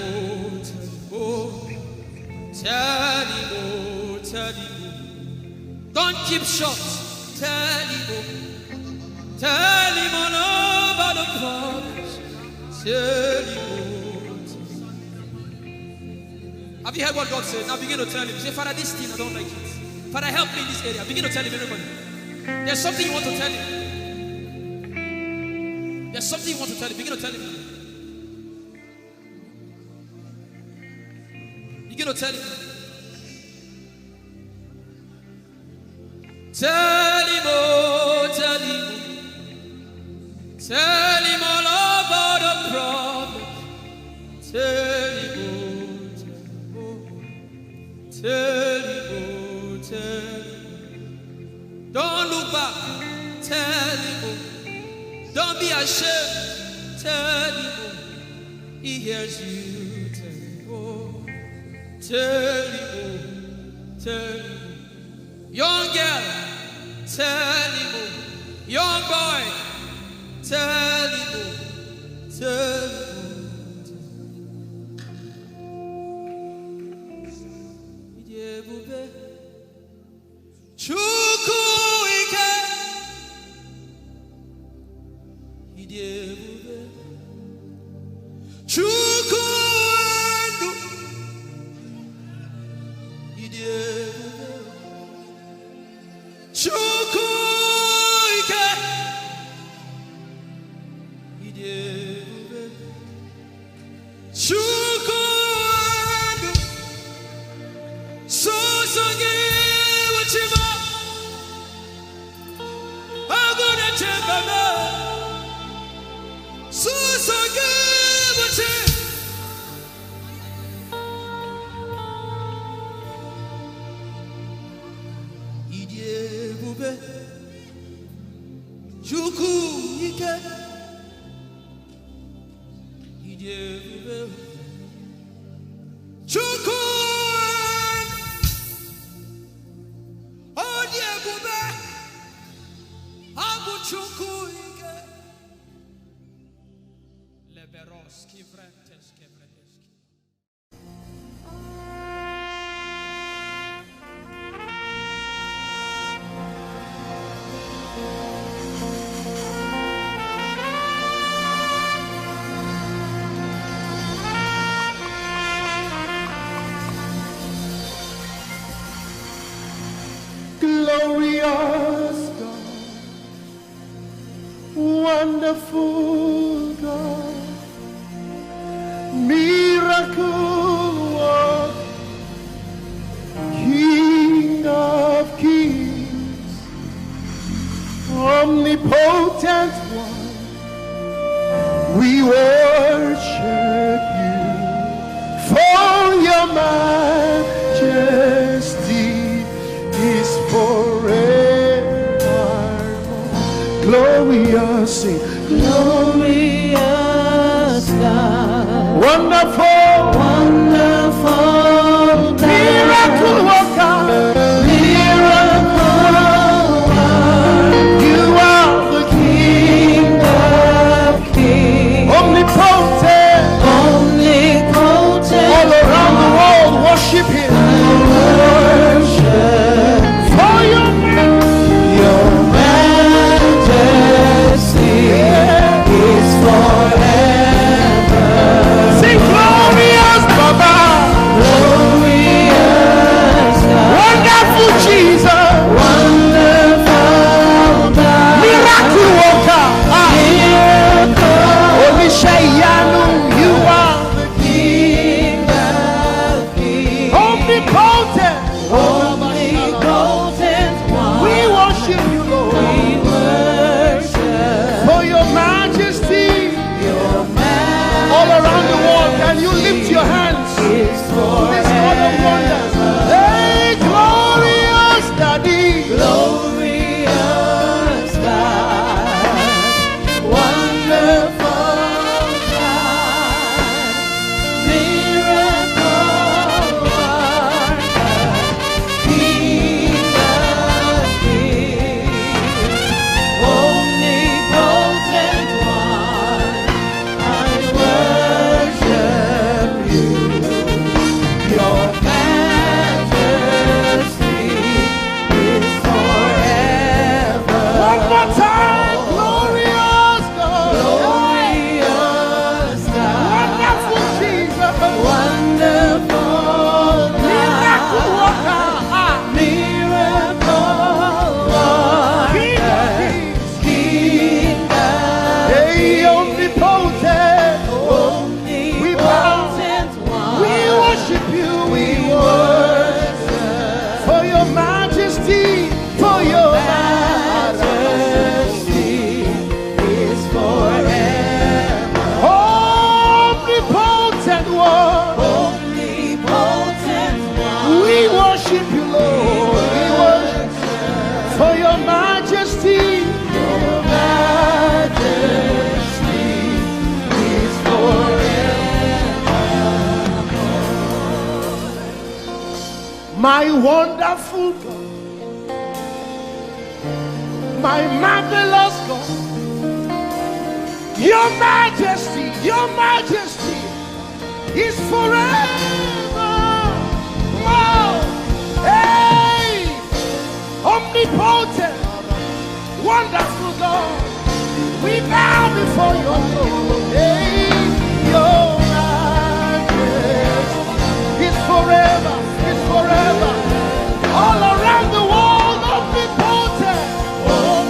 Speaker 5: oh, tell him, oh, tell him, oh. Don't keep short. Tell him, oh, tell him all about the problems. Tell him, oh. Have you heard what God said? Now begin to tell him. Say, Father, this thing I don't like it. Father, help me in this area. Begin to tell him, everybody. There's something you want to tell him. There's something you want to tell him. Begin to tell him. Begin to tell him. Tell him, oh, tell him. Tell him all about the problem. Tell him, oh, tell him, oh, tell him. Don't look back. Tell him, oh. Don't be ashamed. Tell him, oh. He hears you. Tell him, oh. Tell him, oh. Tell him, oh. Young girl, tell him, oh. Young boy, tell him, oh. Tell him, oh. Chukwuike, Idebube, Chukwuendu, Idebube, Chukwuike, Idebube, Chukwuendu, Sosange Wachima, Agone Chembame, Sosange Wachima. Idebube, Chukwuike, Idebube, Chukwuike, Idebube, Abu Chukwuike, Leberoski Vrentes Kevredeski.
Speaker 3: Glorious God, wonderful God, miracle worker, King of kings, omnipotent one, we worship you for your majesty is forevermore. Glorious, sing.
Speaker 2: Glorious God,
Speaker 3: Wonderful,
Speaker 2: wonderful God,
Speaker 3: miracle worker,
Speaker 2: miracle worker,
Speaker 3: you are the
Speaker 2: King of kings,
Speaker 3: omnipotent,
Speaker 2: omnipotent,
Speaker 3: all around the world worship him.
Speaker 2: worship
Speaker 3: For your
Speaker 2: majesty is forever.
Speaker 3: sing glorious Baba,
Speaker 2: Glorious God,
Speaker 3: wonderful Jesus,
Speaker 2: wonderful God,
Speaker 3: miracle worker,
Speaker 2: miracle,
Speaker 3: Olishayanu, you are the
Speaker 2: King of kings,
Speaker 3: omnipotent.
Speaker 2: omnipotent one.
Speaker 3: We worship you, Lord. My wonderful God, my marvelous God, your majesty is forever. Oh, hey, omnipotent, wonderful God, we bow before your throne. Hey, your majesty is forever. All around the world, omnipotent one.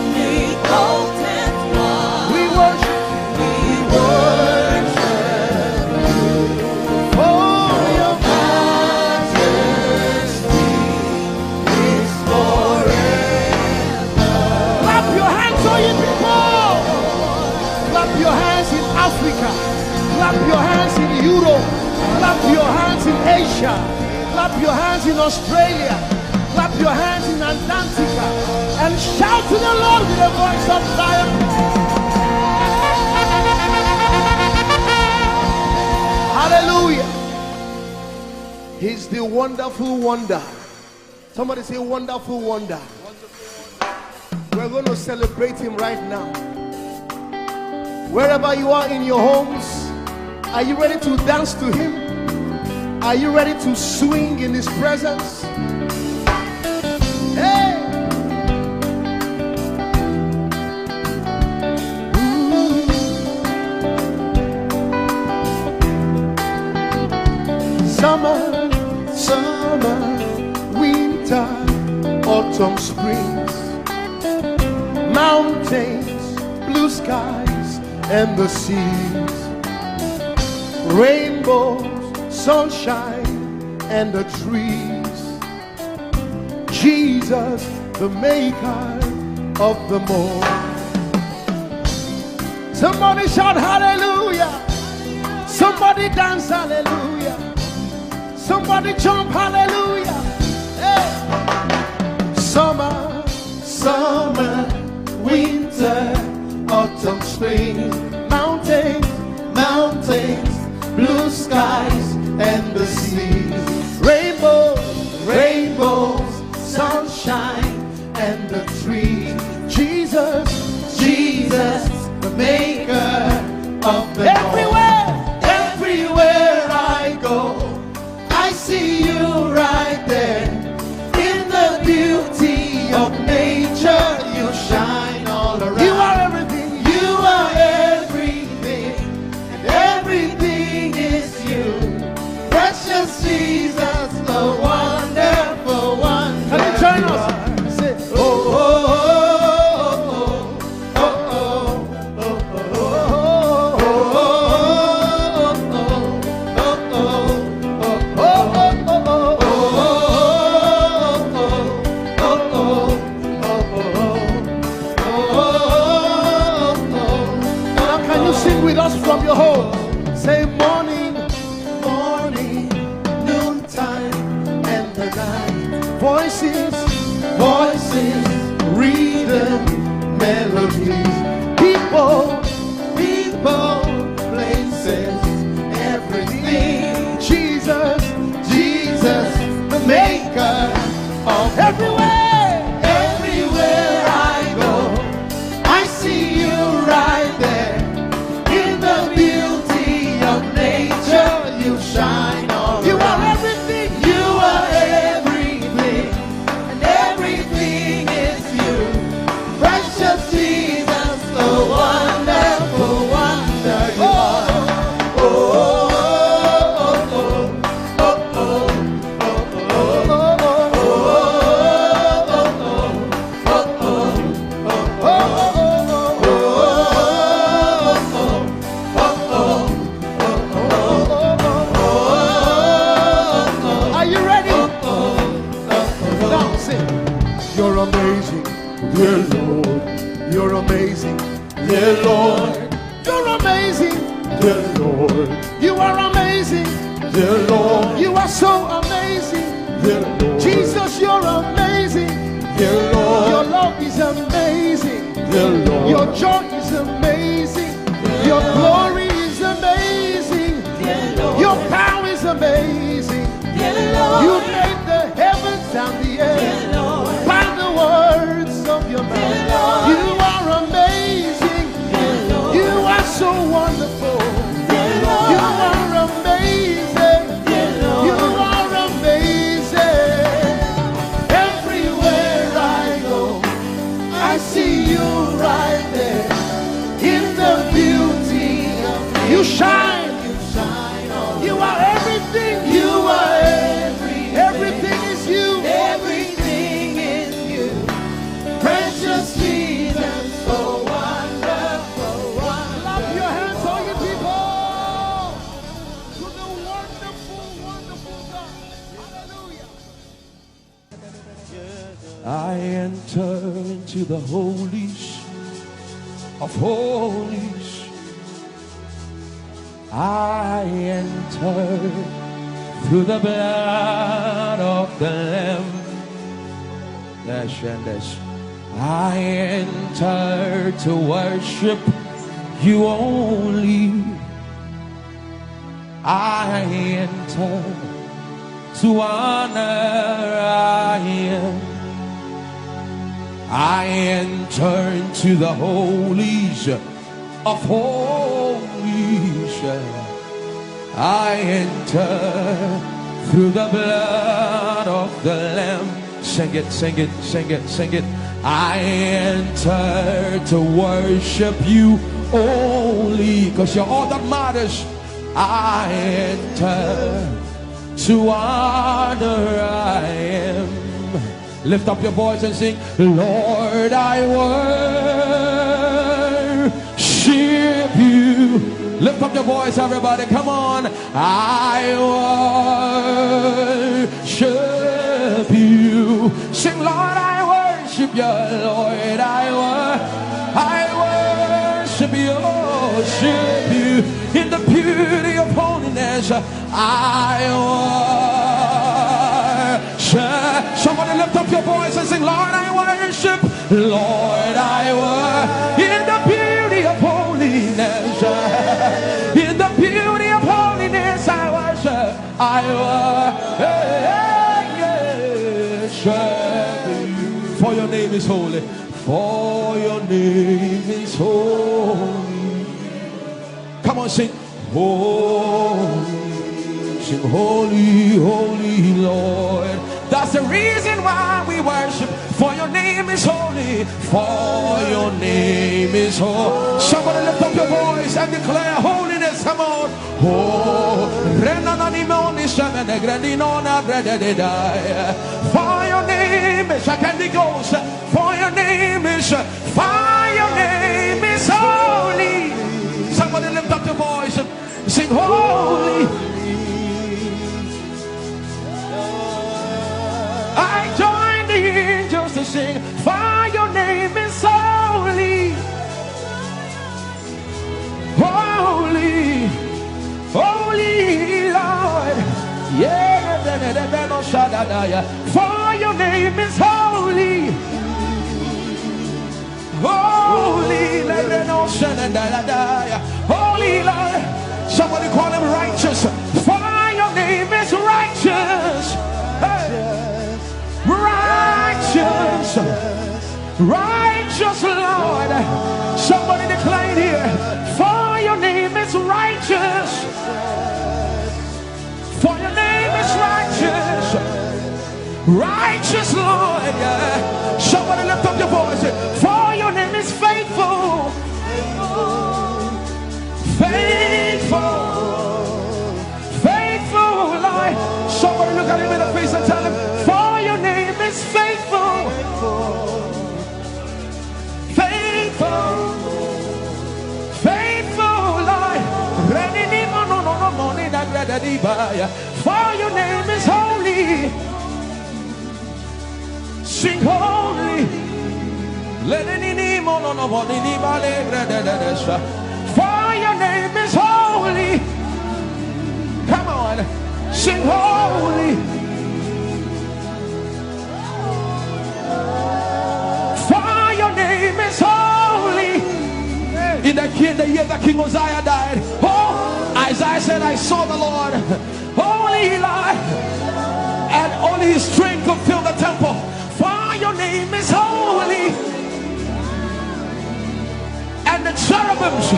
Speaker 3: We worship for your majesty is forever. Clap your hands, all you people. Clap your hands in Africa. Clap your hands in Europe. Clap your hands in Asia. Clap your hands in Australia. Clap your hands in Antarctica. And shout to the Lord with a voice of triumph. Hallelujah. He's the wonderful wonder. Somebody say wonderful wonder. We're going to celebrate him right now. Wherever you are in your homes, are you ready to dance to him? Are you ready to swing in his presence? Hey! Summer, winter, autumn, springs, mountains, blue skies, and the seas, rainbows, sunshine, and the trees. Jesus, the maker of them all. Somebody shout hallelujah. Somebody dance hallelujah. Somebody jump hallelujah. Hey. Summer, winter, autumn, spring, mountains, blue skies, and the seas, rainbows, sunshine, and the trees. Jesus, the maker of the everywhere I go, I see you right there. In the beauty of nature, you shine all around. You are everything. You are everything, and everything is you. Precious Jesus, the wonderful one. Can you join us? Say, oh, oh, oh, oh, oh, oh, Now can you sing with us from your home? Say morning, noontime, and the night. Voices, rhythm, melodies. People, places, everything. Jesus, the maker of everywhere I go, I see you right there. In the beauty of nature, you shine all you around. Are everything. You are everything, and everything is you. Precious Jesus, the wonderful wonder you are. Oh, are you ready? Now sing. You're amazing, dear Lord. You're amazing, dear Lord. You're amazing, dear Lord. You are amazing, dear Lord. You are so amazing, dear Lord. Jesus, you're amazing, dear Lord. Your love is amazing, dear Lord. Your joy is amazing, your glory is amazing, dear Lord. Your power is amazing, dear Lord. You made the heavens shine. You are everything. You are everything is you.
Speaker 2: Everything is you. Precious Jesus, so wonderful, wonderful.
Speaker 3: Clap your hands, all you people, to the wonderful, wonderful God. Hallelujah. I enter into the holies of holies. I enter through the blood of the Lamb. I enter to worship you only. I enter to honor I am. I enter into the holies of holies. I enter through the blood of the Lamb. Sing it, sing it, sing it, sing it. I enter to worship you only, because you're all that matters. I enter to honor I am. Lift up your voice and sing, Lord, I worship you. Lift up your voice, everybody, come on. I worship you. Sing, Lord, I worship you. Lord, I worship you. Worship you in the beauty of holiness. I worship. Somebody lift up your voice and sing, Lord, I worship. Lord, I worship in the beauty of holiness. In the beauty of holiness, I worship. I worship you. For your name is holy. For your name is holy. Come on, sing. Holy. Sing, holy, holy Lord. That's the reason why we worship. For your name is holy. For your name is holy. Somebody lift up your voice and declare holiness. Come on. Oh, for your name is, I can't go. For your name is, for your name is holy. Somebody lift up your voice and sing holy. I join the angels to sing, for your name is holy. Holy, holy Lord. Yeah, for your name is holy. Holy, holy Lord. Somebody call him righteous. For your name is righteous. Hey. Righteous, righteous Lord. Somebody declare here, for your name is righteous. For your name is righteous. Righteous Lord. Somebody lift up your voice. For your name is faithful. Faithful. Faithful Lord. Somebody look at him in the face and tell him, for your name is faithful. Faithful. Faithful Lord. For your name is holy. Sing holy. For your name is holy. Come on. Sing holy. For your name is holy. In the year that King Uzziah died, Isaiah said, I saw the Lord, holy Lord, and only his strength could fill the temple. For your name is holy. And the cherubims,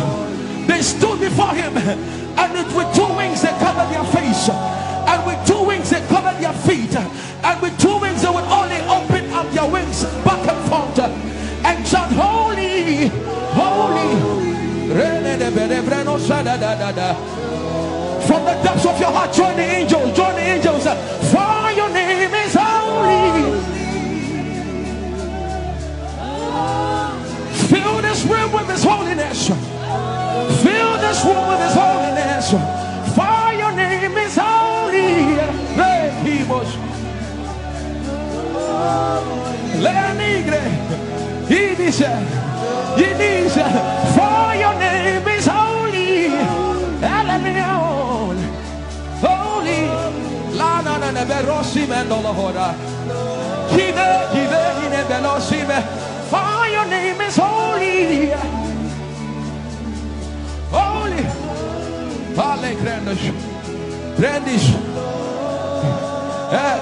Speaker 3: they stood before him, and with two wings they covered their face, and with two wings they covered their feet, and with two wings they would only open up their wings back and forth and chant holy, holy.
Speaker 6: From the depths of your heart, join the angels. Join the angels. For your name is holy. Fill this room with His holiness. Fill this room with His holiness. For your name is holy. He was. He said, for your name is holy. Holy. Lana na berosi mendola. For your name is holy. Holy.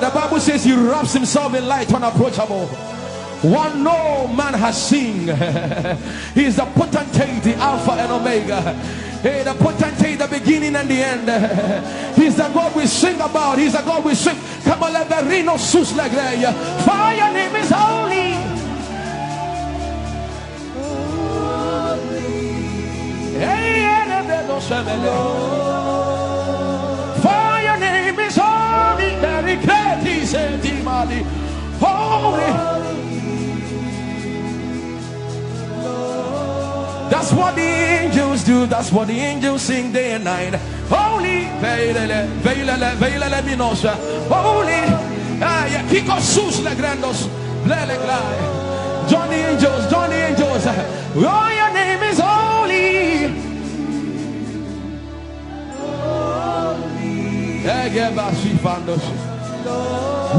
Speaker 6: The Bible says He wraps Himself in light unapproachable. One no man has seen. He is the potentate, the Alpha and Omega. Hey, the potentate, the beginning and the end. He's the God we sing about. He's the God we sing. Come on, let the reno sus like that. For your name is holy. For your name is holy. Very great, He said, holy. That's what the angels do. That's what the angels sing day and night. Holy, holy. Kiko sus le grandos, join the angels, join the angels. Oh, your name is holy.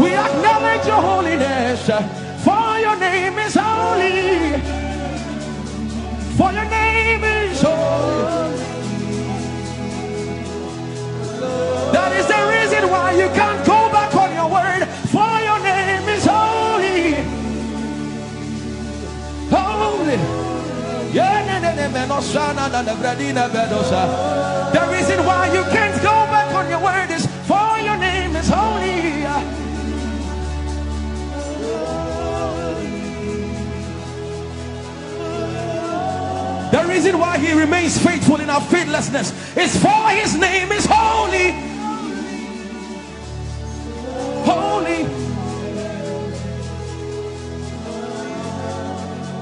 Speaker 6: We acknowledge your holiness. For your name is holy. For your name is holy. That is the reason why you can't go back on your word. For your name is holy. Holy. The reason why you can't go back on your word is for your name is holy. The reason why He remains faithful in our faithlessness is for His name is holy. Holy.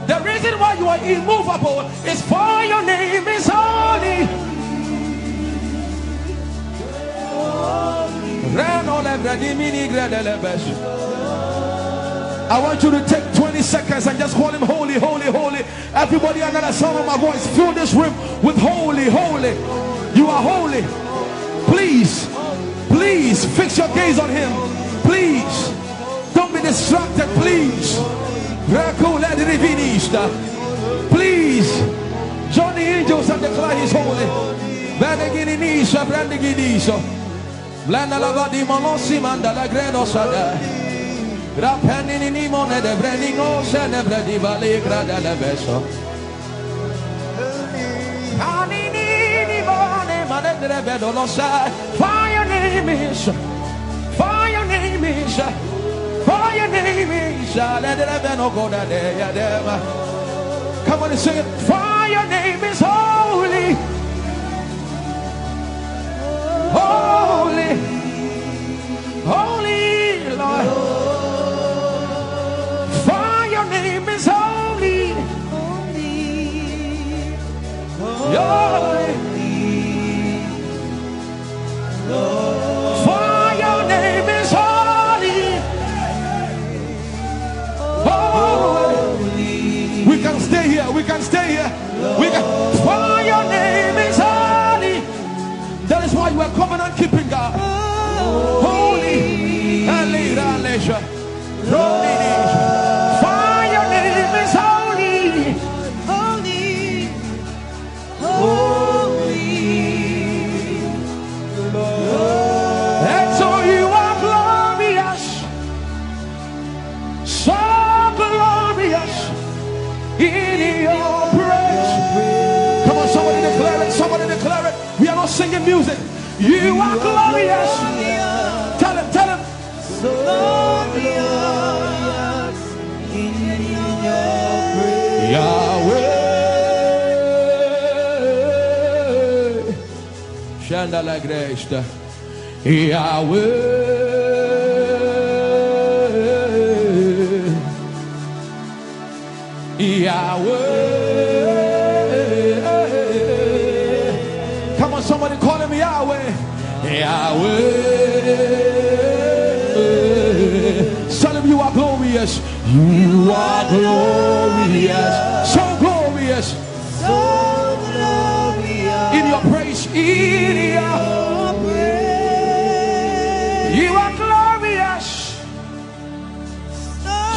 Speaker 6: The reason why you are immovable is for your name is holy. I want you to take 20 seconds and just call Him holy, holy, holy. Everybody under the sound of my voice, fill this room with holy, holy. You are holy. Please, please fix your gaze on Him. Please, don't be distracted, please. Please, join the angels and declare He's holy. For your name is, for your name is, for your name is. Come on and sing it. For your name is holy. Holy, holy Lord. For your name is holy. Holy. For your name is holy. Holy. We can stay here. We can stay here. We can. For your name is holy. That is why you are covenant keeping God. Holy. For your name is holy. Holy. Holy. And so you are glorious. So glorious in your praise. Come on, somebody declare it. Somebody declare it. We are not singing music. You are glorious. Tell him, tell him. So glorious in your praise. Yahweh. Shanda la Gresta. Yahweh. Yahweh. Come on, somebody call him Yahweh. Yahweh. Tell him you are glorious. You are glorious. So glorious.
Speaker 2: So glorious.
Speaker 6: In your praise. In your praise. You are glorious.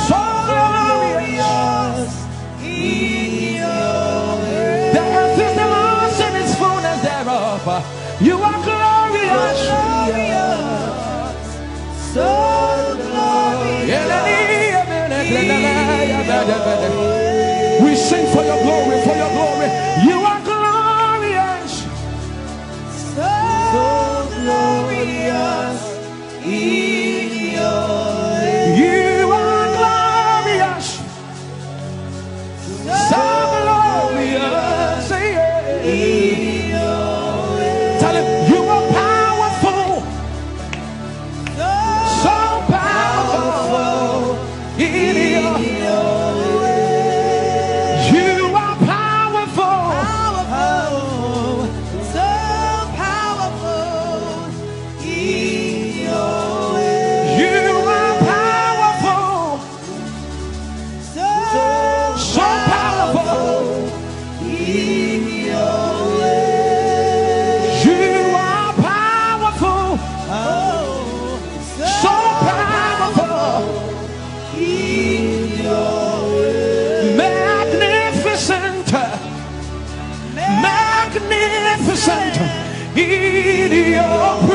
Speaker 6: So glorious.
Speaker 2: In your praise.
Speaker 6: The earth is the Lord's and its fullness thereof. You are glorious.
Speaker 2: So glorious.
Speaker 6: We sing for your glory, for your glory. You are glorious.
Speaker 2: So glorious. In your praise.
Speaker 6: You are glorious. So glorious. Tell him you are powerful. So powerful. In your you are powerful.
Speaker 2: Powerful. So powerful. In your
Speaker 6: You are powerful.
Speaker 2: so
Speaker 6: powerful.
Speaker 2: In your
Speaker 6: You are powerful. So powerful. Magnificent. Magnificent. In your